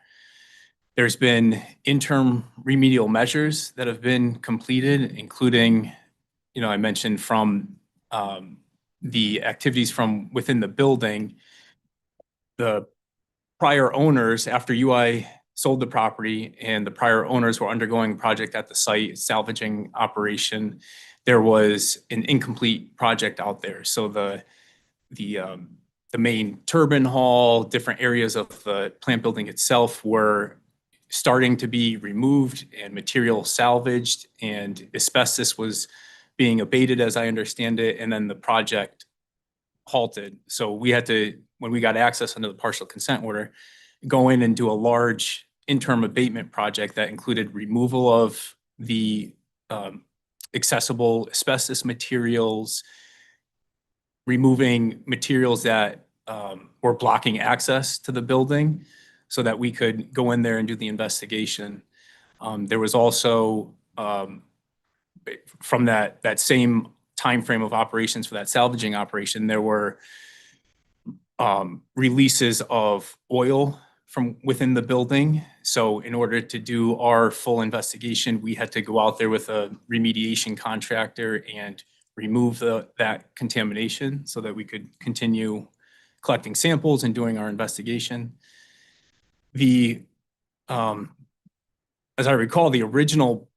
There's been interim remedial measures that have been completed, including, I mentioned from the activities from within the building. The prior owners, after UI sold the property and the prior owners were undergoing a project at the site, salvaging operation, there was an incomplete project out there. So the main turbine hall, different areas of the plant building itself were starting to be removed and material salvaged, and asbestos was being abated, as I understand it, and then the project halted. So we had to, when we got access under the partial consent order, go in and do a large interim abatement project that included removal of the accessible asbestos materials, removing materials that were blocking access to the building so that we could go in there and do the investigation. There was also, from that same timeframe of operations for that salvaging operation, there were releases of oil from within the building. So in order to do our full investigation, we had to go out there with a remediation contractor and remove that contamination so that we could continue collecting samples and doing our investigation. As I recall, the original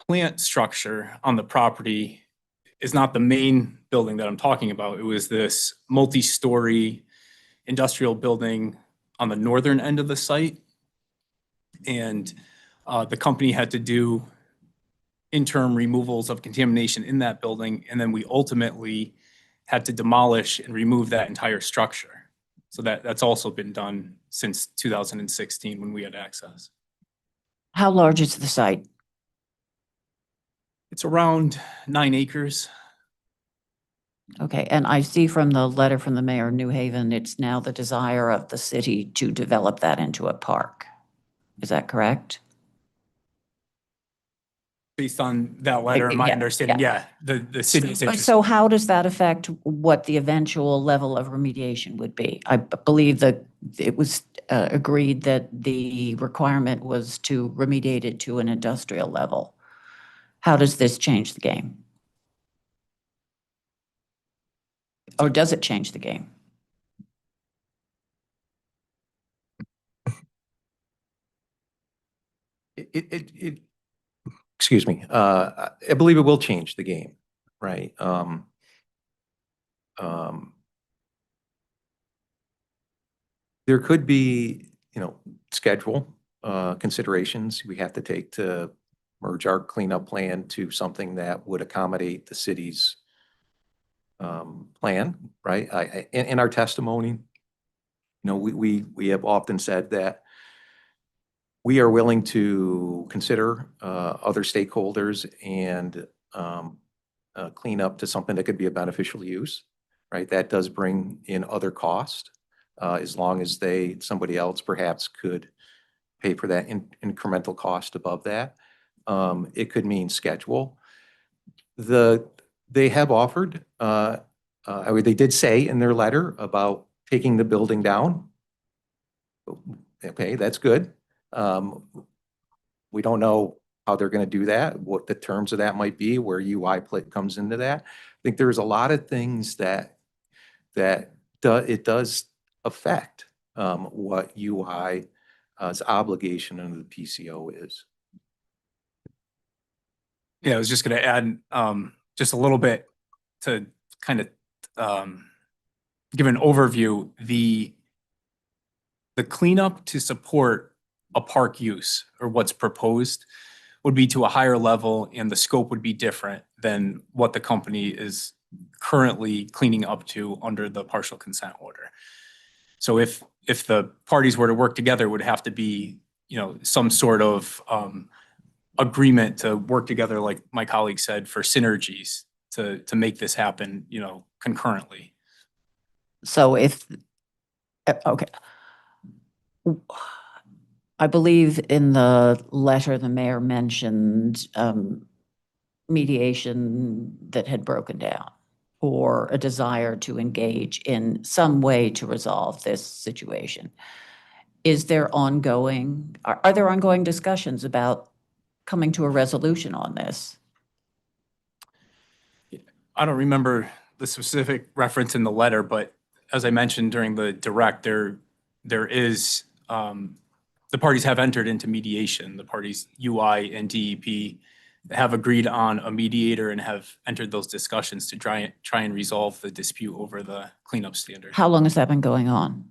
plant structure on the property is not the main building that I'm talking about. It was this multi-story industrial building on the northern end of the site. And the company had to do interim removals of contamination in that building. And then we ultimately had to demolish and remove that entire structure. So that's also been done since 2016 when we had access. How large is the site? It's around 9 acres. Okay, and I see from the letter from the mayor of New Haven, it's now the desire of the city to develop that into a park. Is that correct? Based on that letter, my Yeah, understanding, yeah, the city is interested. So how does that affect what the eventual level of remediation would be? I believe that it was agreed that the requirement was to remediate it to an industrial level. How does this change the game? Or does it change the game? Excuse me, I believe it will change the game, right? There could be, schedule considerations we have to take to merge our cleanup plan to something that would accommodate the city's plan, right? In our testimony, we have often said that we are willing to consider other stakeholders and clean up to something that could be a beneficial use, right? That does bring in other costs, as long as somebody else perhaps could pay for that incremental cost above that. It could mean schedule. They have offered, they did say in their letter about taking the building down. Okay, that's good. We don't know how they're going to do that, what the terms of that might be, where UiPlit comes into that. I think there's a lot of things that it does affect what UI's obligation under the PCO is. Yeah, I was just going to add just a little bit to kind of give an overview. The cleanup to support a park use or what's proposed would be to a higher level, and the scope would be different than what the company is currently cleaning up to under the partial consent order. So if the parties were to work together, it would have to be, some sort of agreement to work together, like my colleague said, for synergies to make this happen, concurrently. So okay. I believe in the letter, the mayor mentioned mediation that had broken down, or a desire to engage in some way to resolve this situation. Are there ongoing discussions about coming to a resolution on this? I don't remember the specific reference in the letter, but as I mentioned during the direct, there is, the parties have entered into mediation. The parties, UI and DEP, have agreed on a mediator and have entered those discussions to try and resolve the dispute over the cleanup standard. How long has that been going on?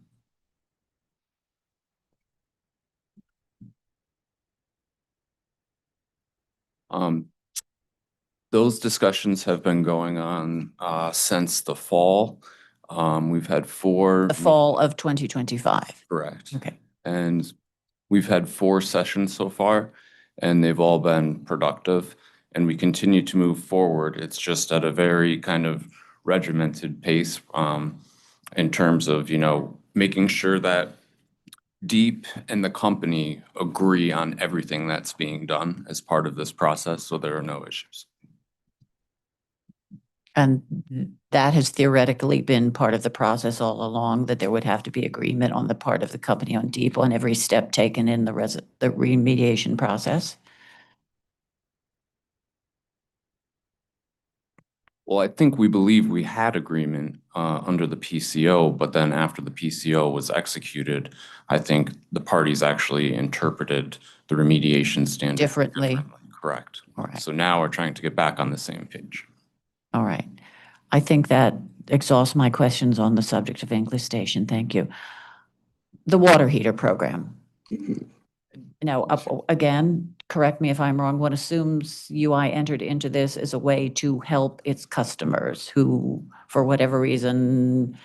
Those discussions have been going on since the fall. We've had The fall of 2025. Correct. Okay. And we've had 4 sessions so far, and they've all been productive, and we continue to move forward. It's just at a very kind of regimented pace in terms of, making sure that Deep and the company agree on everything that's being done as part of this process, so there are no issues. And that has theoretically been part of the process all along, that there would have to be agreement on the part of the company on Deep on every step taken in the remediation process? Well, I think we believe we had agreement under the PCO, but then after the PCO was executed, I think the parties actually interpreted the remediation standard Differently. Correct. All right. So now we're trying to get back on the same page. All right. I think that exhausts my questions on the subject of English Station. Thank you. The water heater program. Now, again, correct me if I'm wrong, one assumes UI entered into this as a way to help its customers who, for whatever reason,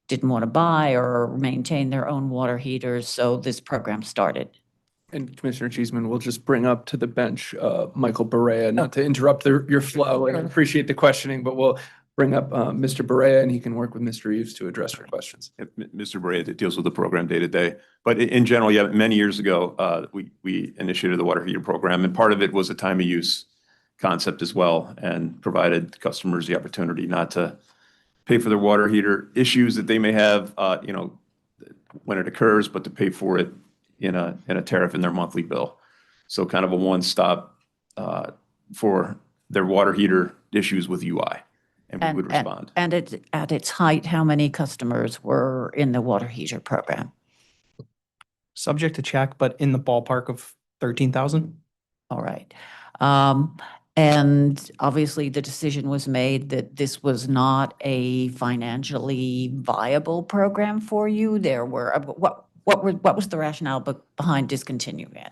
didn't want to buy or maintain their own water heaters, so this program started. And Commissioner Cheeseman, we'll just bring up to the bench Michael Barea, not to interrupt your flow, and I appreciate the questioning, but we'll bring up Mr. Barea, and he can work with Mr. Reeves to address your questions. Mr. Brea that deals with the program day to day. But in general, yeah, many years ago, we initiated the water heater program, and part of it was a time of use concept as well, and provided customers the opportunity not to pay for their water heater issues that they may have, when it occurs, but to pay for it in a tariff in their monthly bill. So kind of a one-stop for their water heater issues with UI, and we would respond. And at its height, how many customers were in the water heater program? Subject to check, but in the ballpark of 13,000. All right. And obviously, the decision was made that this was not a financially viable program for you. There were, what was the rationale behind discontinuing it?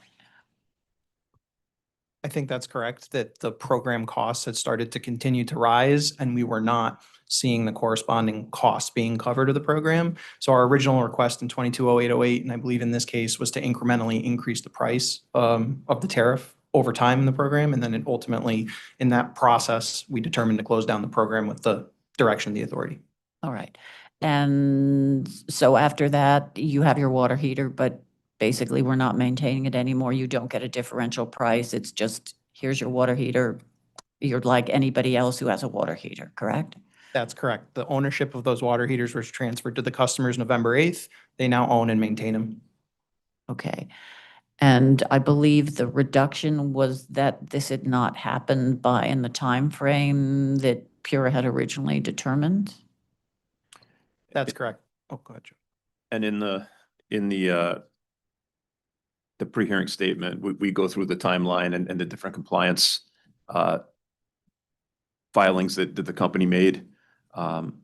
I think that's correct, that the program costs had started to continue to rise and we were not seeing the corresponding costs being covered of the program. So our original request in 220808, and I believe in this case, was to incrementally increase the price of the tariff over time in the program. And then it ultimately, in that process, we determined to close down the program with the direction of the authority. All right. And so after that, you have your water heater, but basically we're not maintaining it anymore. You don't get a differential price. It's just, here's your water heater. You're like anybody else who has a water heater, correct? That's correct. The ownership of those water heaters was transferred to the customers November 8th. They now own and maintain them. Okay. And I believe the reduction was that this had not happened in the time frame that Pura had originally determined? That's correct. Oh, go ahead, Joe. And in the pre-hearing statement, we go through the timeline and the different compliance filings that the company made,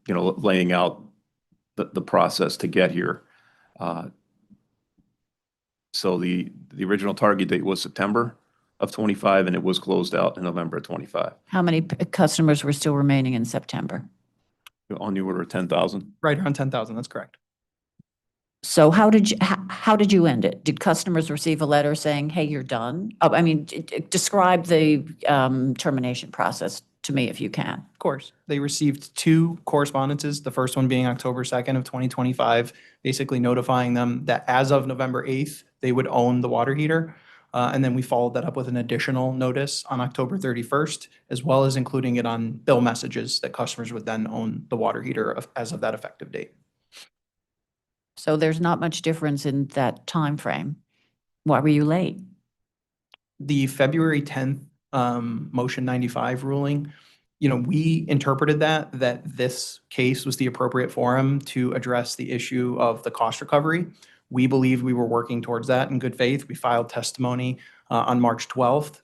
laying out the process to get here. So the original target date was September of 25, and it was closed out in November of 25. How many customers were still remaining in September? On the order of 10,000. Right around 10,000, that's correct. So how did you end it? Did customers receive a letter saying, hey, you're done? Oh, I mean, describe the termination process to me if you can. Of course. They received 2 correspondences, the first one being October 2nd of 2025, basically notifying them that as of November 8th, they would own the water heater. And then we followed that up with an additional notice on October 31st, as well as including it on bill messages that customers would then own the water heater as of that effective date. So there's not much difference in that time frame. Why were you late? The February 10th motion 95 ruling, we interpreted that this case was the appropriate forum to address the issue of the cost recovery. We believed we were working towards that in good faith. We filed testimony on March 12th,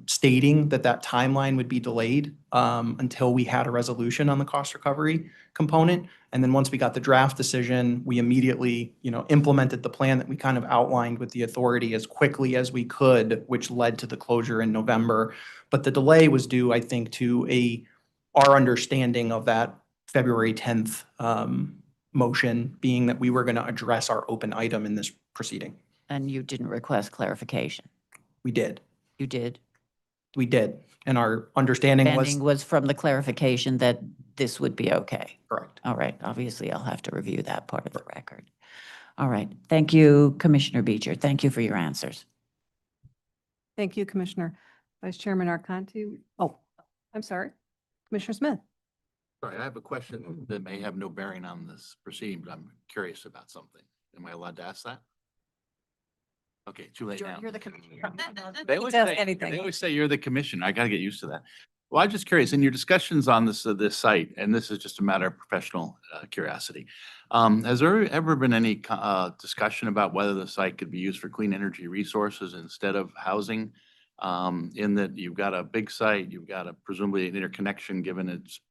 stating that timeline would be delayed until we had a resolution on the cost recovery component. And then once we got the draft decision, we immediately, implemented the plan that we kind of outlined with the authority as quickly as we could, which led to the closure in November. But the delay was due, I think, to our understanding of that February 10th motion being that we were going to address our open item in this proceeding. And you didn't request clarification? We did. You did? We did. And our understanding was from the clarification that this would be okay? Correct. All right. Obviously, I'll have to review that part of the record. All right. Thank you, Commissioner Beecher. Thank you for your answers. Thank you, Commissioner. Vice Chairman Arconti. Oh, I'm sorry. Commissioner Smith. Sorry, I have a question that may have no bearing on this proceeding, but I'm curious about something. Am I allowed to ask that? Okay, too late now. You're the commissioner. They always ask say, anything. they always say you're the commissioner. I got to get used to that. Well, I'm just curious, in your discussions on this site, and this is just a matter of professional curiosity, has there ever been any discussion about whether the site could be used for clean energy resources instead of housing in that you've got a big site, you've got a presumably an interconnection given its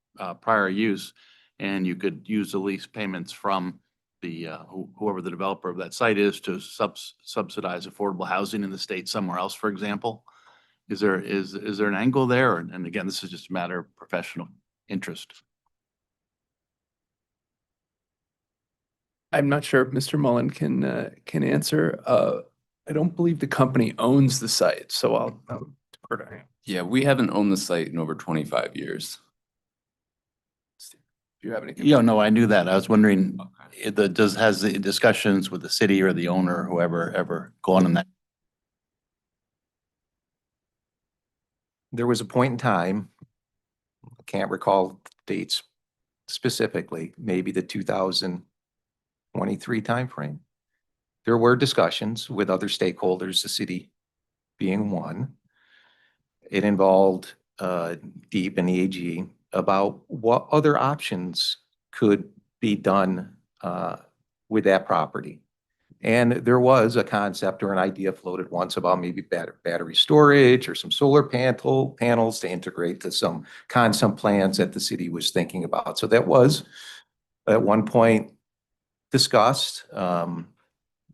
prior use, and you could use the lease payments from the whoever the developer of that site is to subsidize affordable housing in the state somewhere else, for example. Is there an angle there? And again, this is just a matter of professional interest. I'm not sure if Mr. Mullen can answer. I don't believe the company owns the site, so I'll defer to him. Yeah, we haven't owned the site in over 25 years. Do you have anything? Yeah, no, I knew that. I was wondering, has the discussions with the city or the owner, whoever, ever gone on that? There was a point in time, I can't recall dates specifically, maybe the 2023 timeframe. There were discussions with other stakeholders, the city being one. It involved Deep and the AG about what other options could be done with that property. And there was a concept or an idea floated once about maybe battery storage or some solar panels to integrate to some concept plans that the city was thinking about. So that was at one point discussed.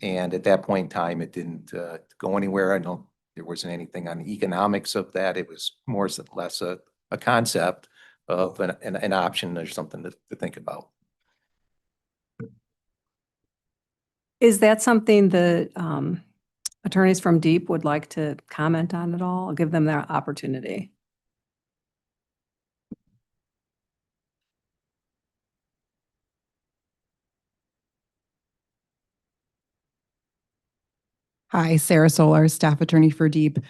And at that point in time, it didn't go anywhere. I know there wasn't anything on the economics of that. It was more or less a concept of an option or something to think about. Is that something the attorneys from Deep would like to comment on at all? I'll give them their opportunity. Hi, Sarah Solar, staff attorney for Deep.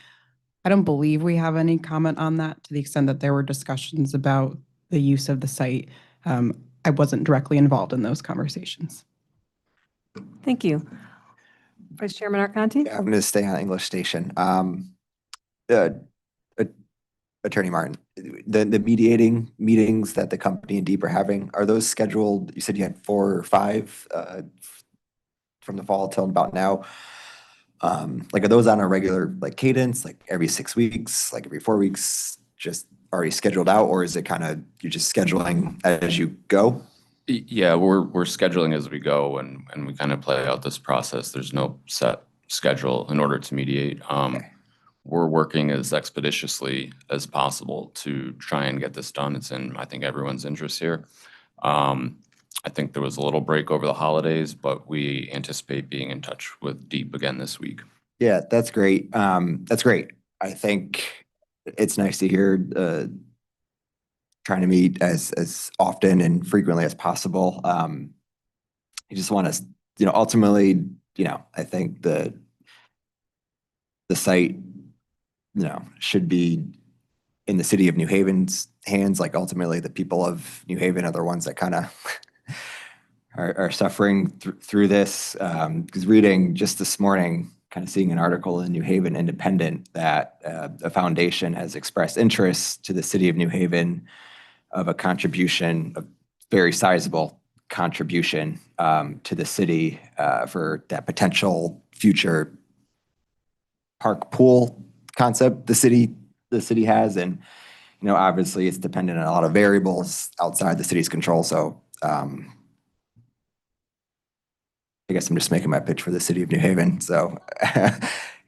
I don't believe we have any comment on that to the extent that there were discussions about the use of the site. I wasn't directly involved in those conversations. Thank you. Vice Chairman Arconti? Yeah, I'm going to stay on English Station. Attorney Martin, the mediating meetings that the company and Deep are having, are those scheduled? You said you had 4 or 5 from the fall till about now. Like, are those on a regular like cadence, like every 6 weeks, like every 4 weeks, just already scheduled out, or is it kind of you're just scheduling as you go? Yeah, we're scheduling as we go, and we kind of play out this process. There's no set schedule in order to mediate. We're working as expeditiously as possible to try and get this done. It's in, I think, everyone's interest here. I think there was a little break over the holidays, but we anticipate being in touch with Deep again this week. Yeah, that's great. That's great. I think it's nice to hear trying to meet as often and frequently as possible. You just want to, ultimately, I think the site, should be in the city of New Haven's hands. Like, ultimately, the people of New Haven are the ones that kind of are suffering through this. Because reading just this morning, kind of seeing an article in New Haven Independent that a foundation has expressed interest to the city of New Haven of a contribution, a very sizable contribution to the city for that potential future park pool concept the city has. And obviously it's dependent on a lot of variables outside the city's control. So I guess I'm just making my pitch for the city of New Haven. So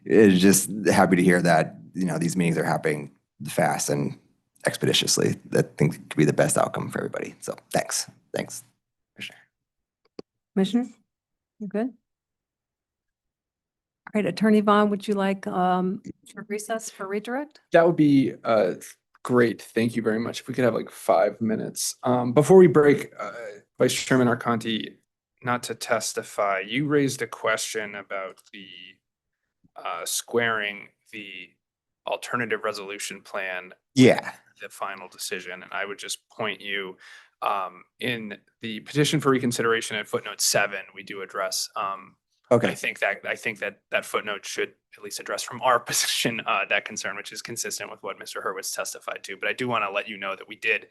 it's just happy to hear that these meetings are happening fast and expeditiously. I think it could be the best outcome for everybody. So thanks. Commissioner, you good? All right, Attorney Vaughn, would you like short recess for redirect? That would be great. Thank you very much. If we could have like 5 minutes. Before we break, Vice Chairman Arconti, not to testify, you raised a question about the squaring the alternative resolution plan. Yeah. The final decision. And I would just point you in the petition for reconsideration at footnote 7, we do address Okay. I think that footnote should at least address from our position that concern, which is consistent with what Mr. Hurwitz testified to. But I do want to let you know that we did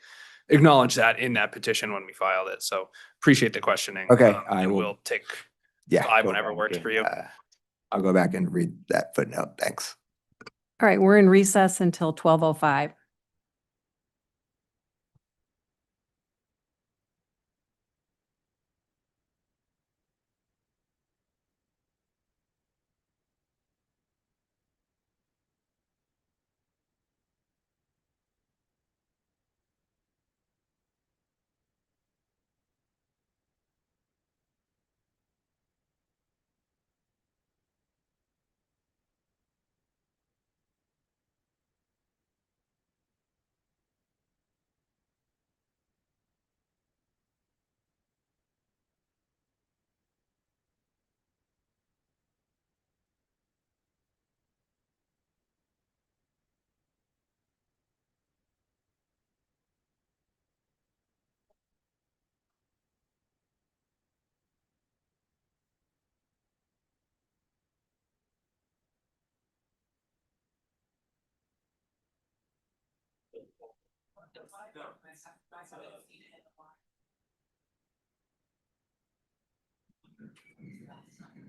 acknowledge that in that petition when we filed it. So appreciate the questioning. Okay, We'll take 5 whenever works for you. I'll go back and read that footnote. Thanks. All right, we're in recess until 12:05.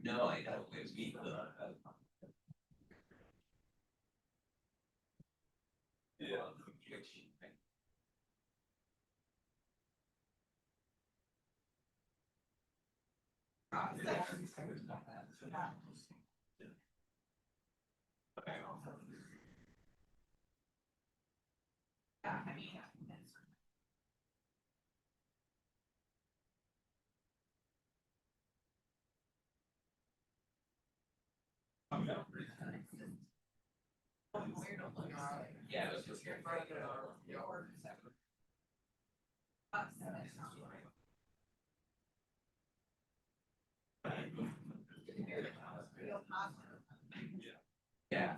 No, I don't. It's me. Yeah.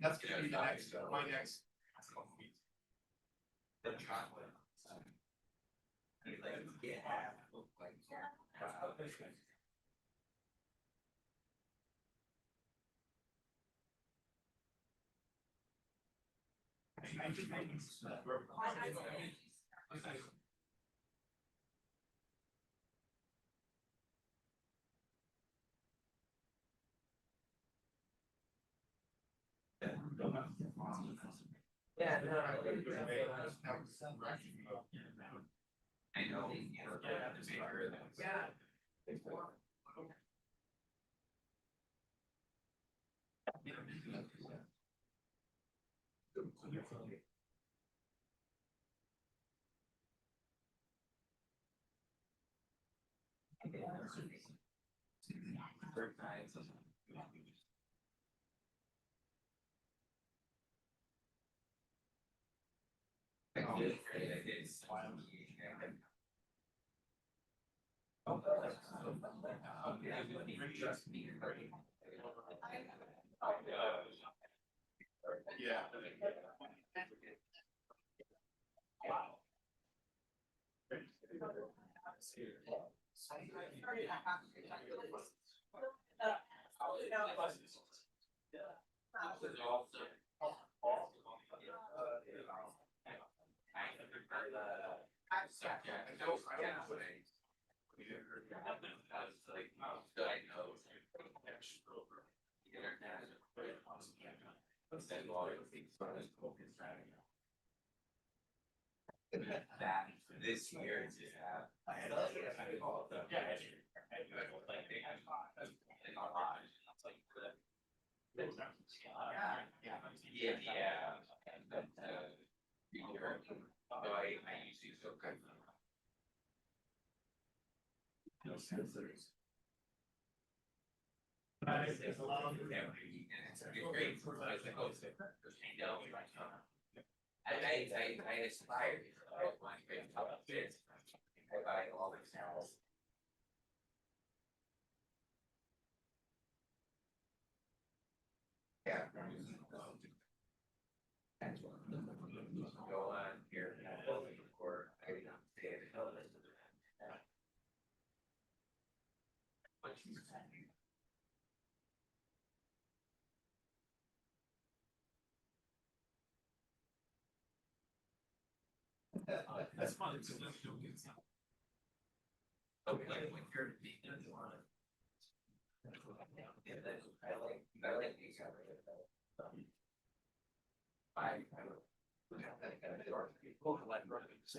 That's gonna be the next, my next. I know.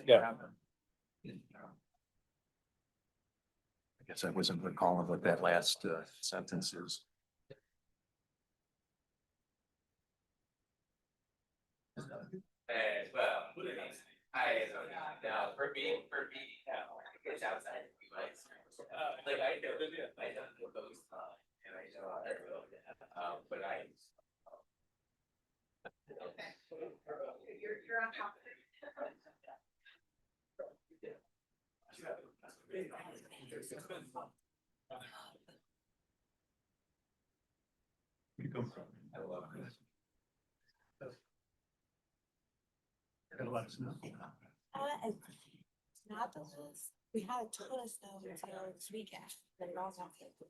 Yeah. I guess I wasn't recalling what that last sentence is. It's not the list. We had a ton of stuff until this weekend. Then it all got fixed.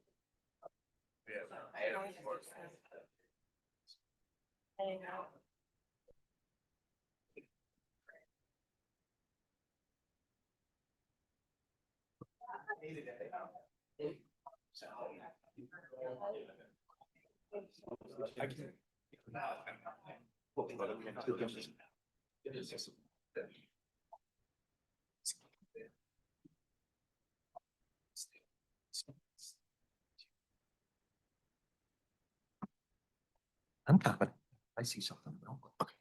I'm confident. I see something. Okay.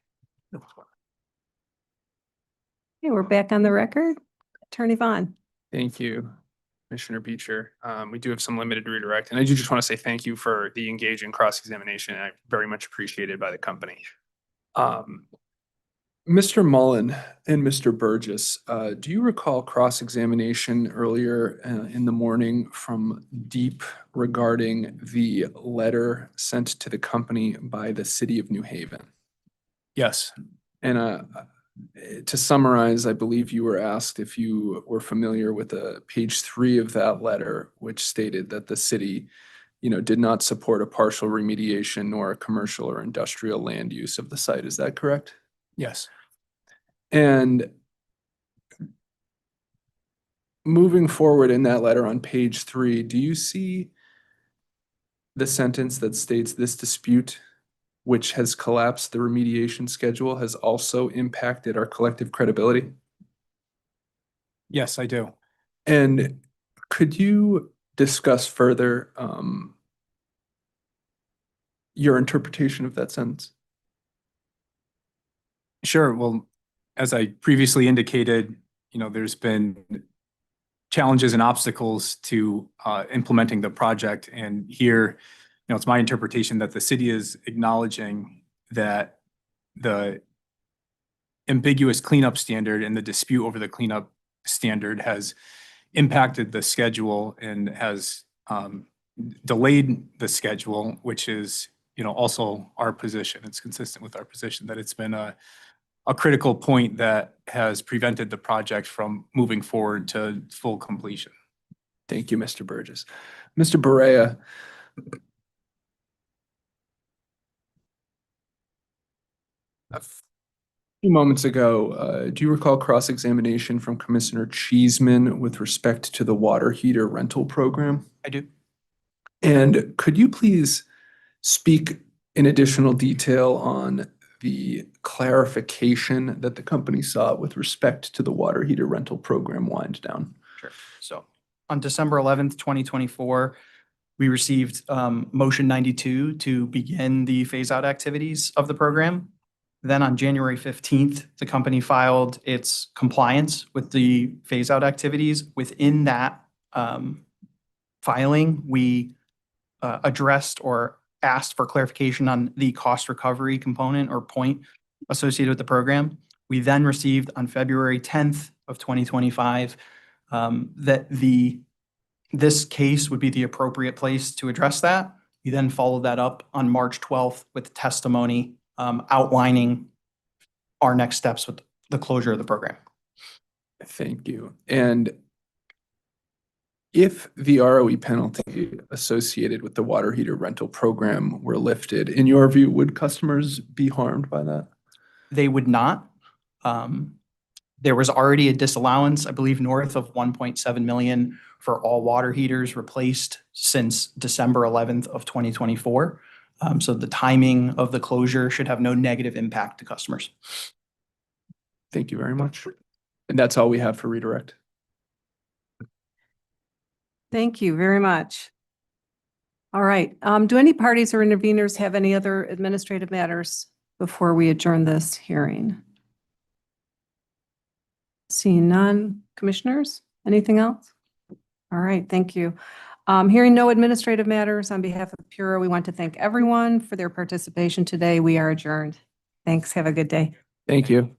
Okay, we're back on the record. Attorney Vaughn. Thank you, Commissioner Beecher. We do have some limited redirect, and I do just want to say thank you for the engaging cross-examination. I very much appreciated by the company. Mr. Mullen and Mr. Burgess, do you recall cross-examination earlier in the morning from Deep regarding the letter sent to the company by the city of New Haven? Yes. And to summarize, I believe you were asked if you were familiar with page 3 of that letter, which stated that the city, did not support a partial remediation nor a commercial or industrial land use of the site. Is that correct? Yes. And moving forward in that letter on page 3, do you see the sentence that states this dispute, which has collapsed the remediation schedule, has also impacted our collective credibility? Yes, I do. And could you discuss further your interpretation of that sentence? Sure. Well, as I previously indicated, there's been challenges and obstacles to implementing the project. And here, it's my interpretation that the city is acknowledging that the ambiguous cleanup standard and the dispute over the cleanup standard has impacted the schedule and has delayed the schedule, which is, also our position. It's consistent with our position that it's been a critical point that has prevented the project from moving forward to full completion. Thank you, Mr. Burgess. Mr. Barea. A few moments ago, do you recall cross-examination from Commissioner Cheeseman with respect to the water heater rental program? I do. And could you please speak in additional detail on the clarification that the company sought with respect to the water heater rental program wind down? Sure. So on December 11th, 2024, we received motion 92 to begin the phase out activities of the program. Then on January 15th, the company filed its compliance with the phase out activities. Within that filing, we addressed or asked for clarification on the cost recovery component or point associated with the program. We then received on February 10th of 2025 that this case would be the appropriate place to address that. We then followed that up on March 12th with testimony outlining our next steps with the closure of the program. Thank you. And if the ROE penalty associated with the water heater rental program were lifted, in your view, would customers be harmed by that? They would not. There was already a disallowance, I believe, north of 1.7 million for all water heaters replaced since December 11th of 2024. So the timing of the closure should have no negative impact to customers. Thank you very much. And that's all we have for redirect. Thank you very much. All right. Do any parties or interveners have any other administrative matters before we adjourn this hearing? Seeing none. Commissioners, anything else? All right. Thank you. Hearing no administrative matters, on behalf of Pura, we want to thank everyone for their participation today. We are adjourned. Thanks. Have a good day. Thank you.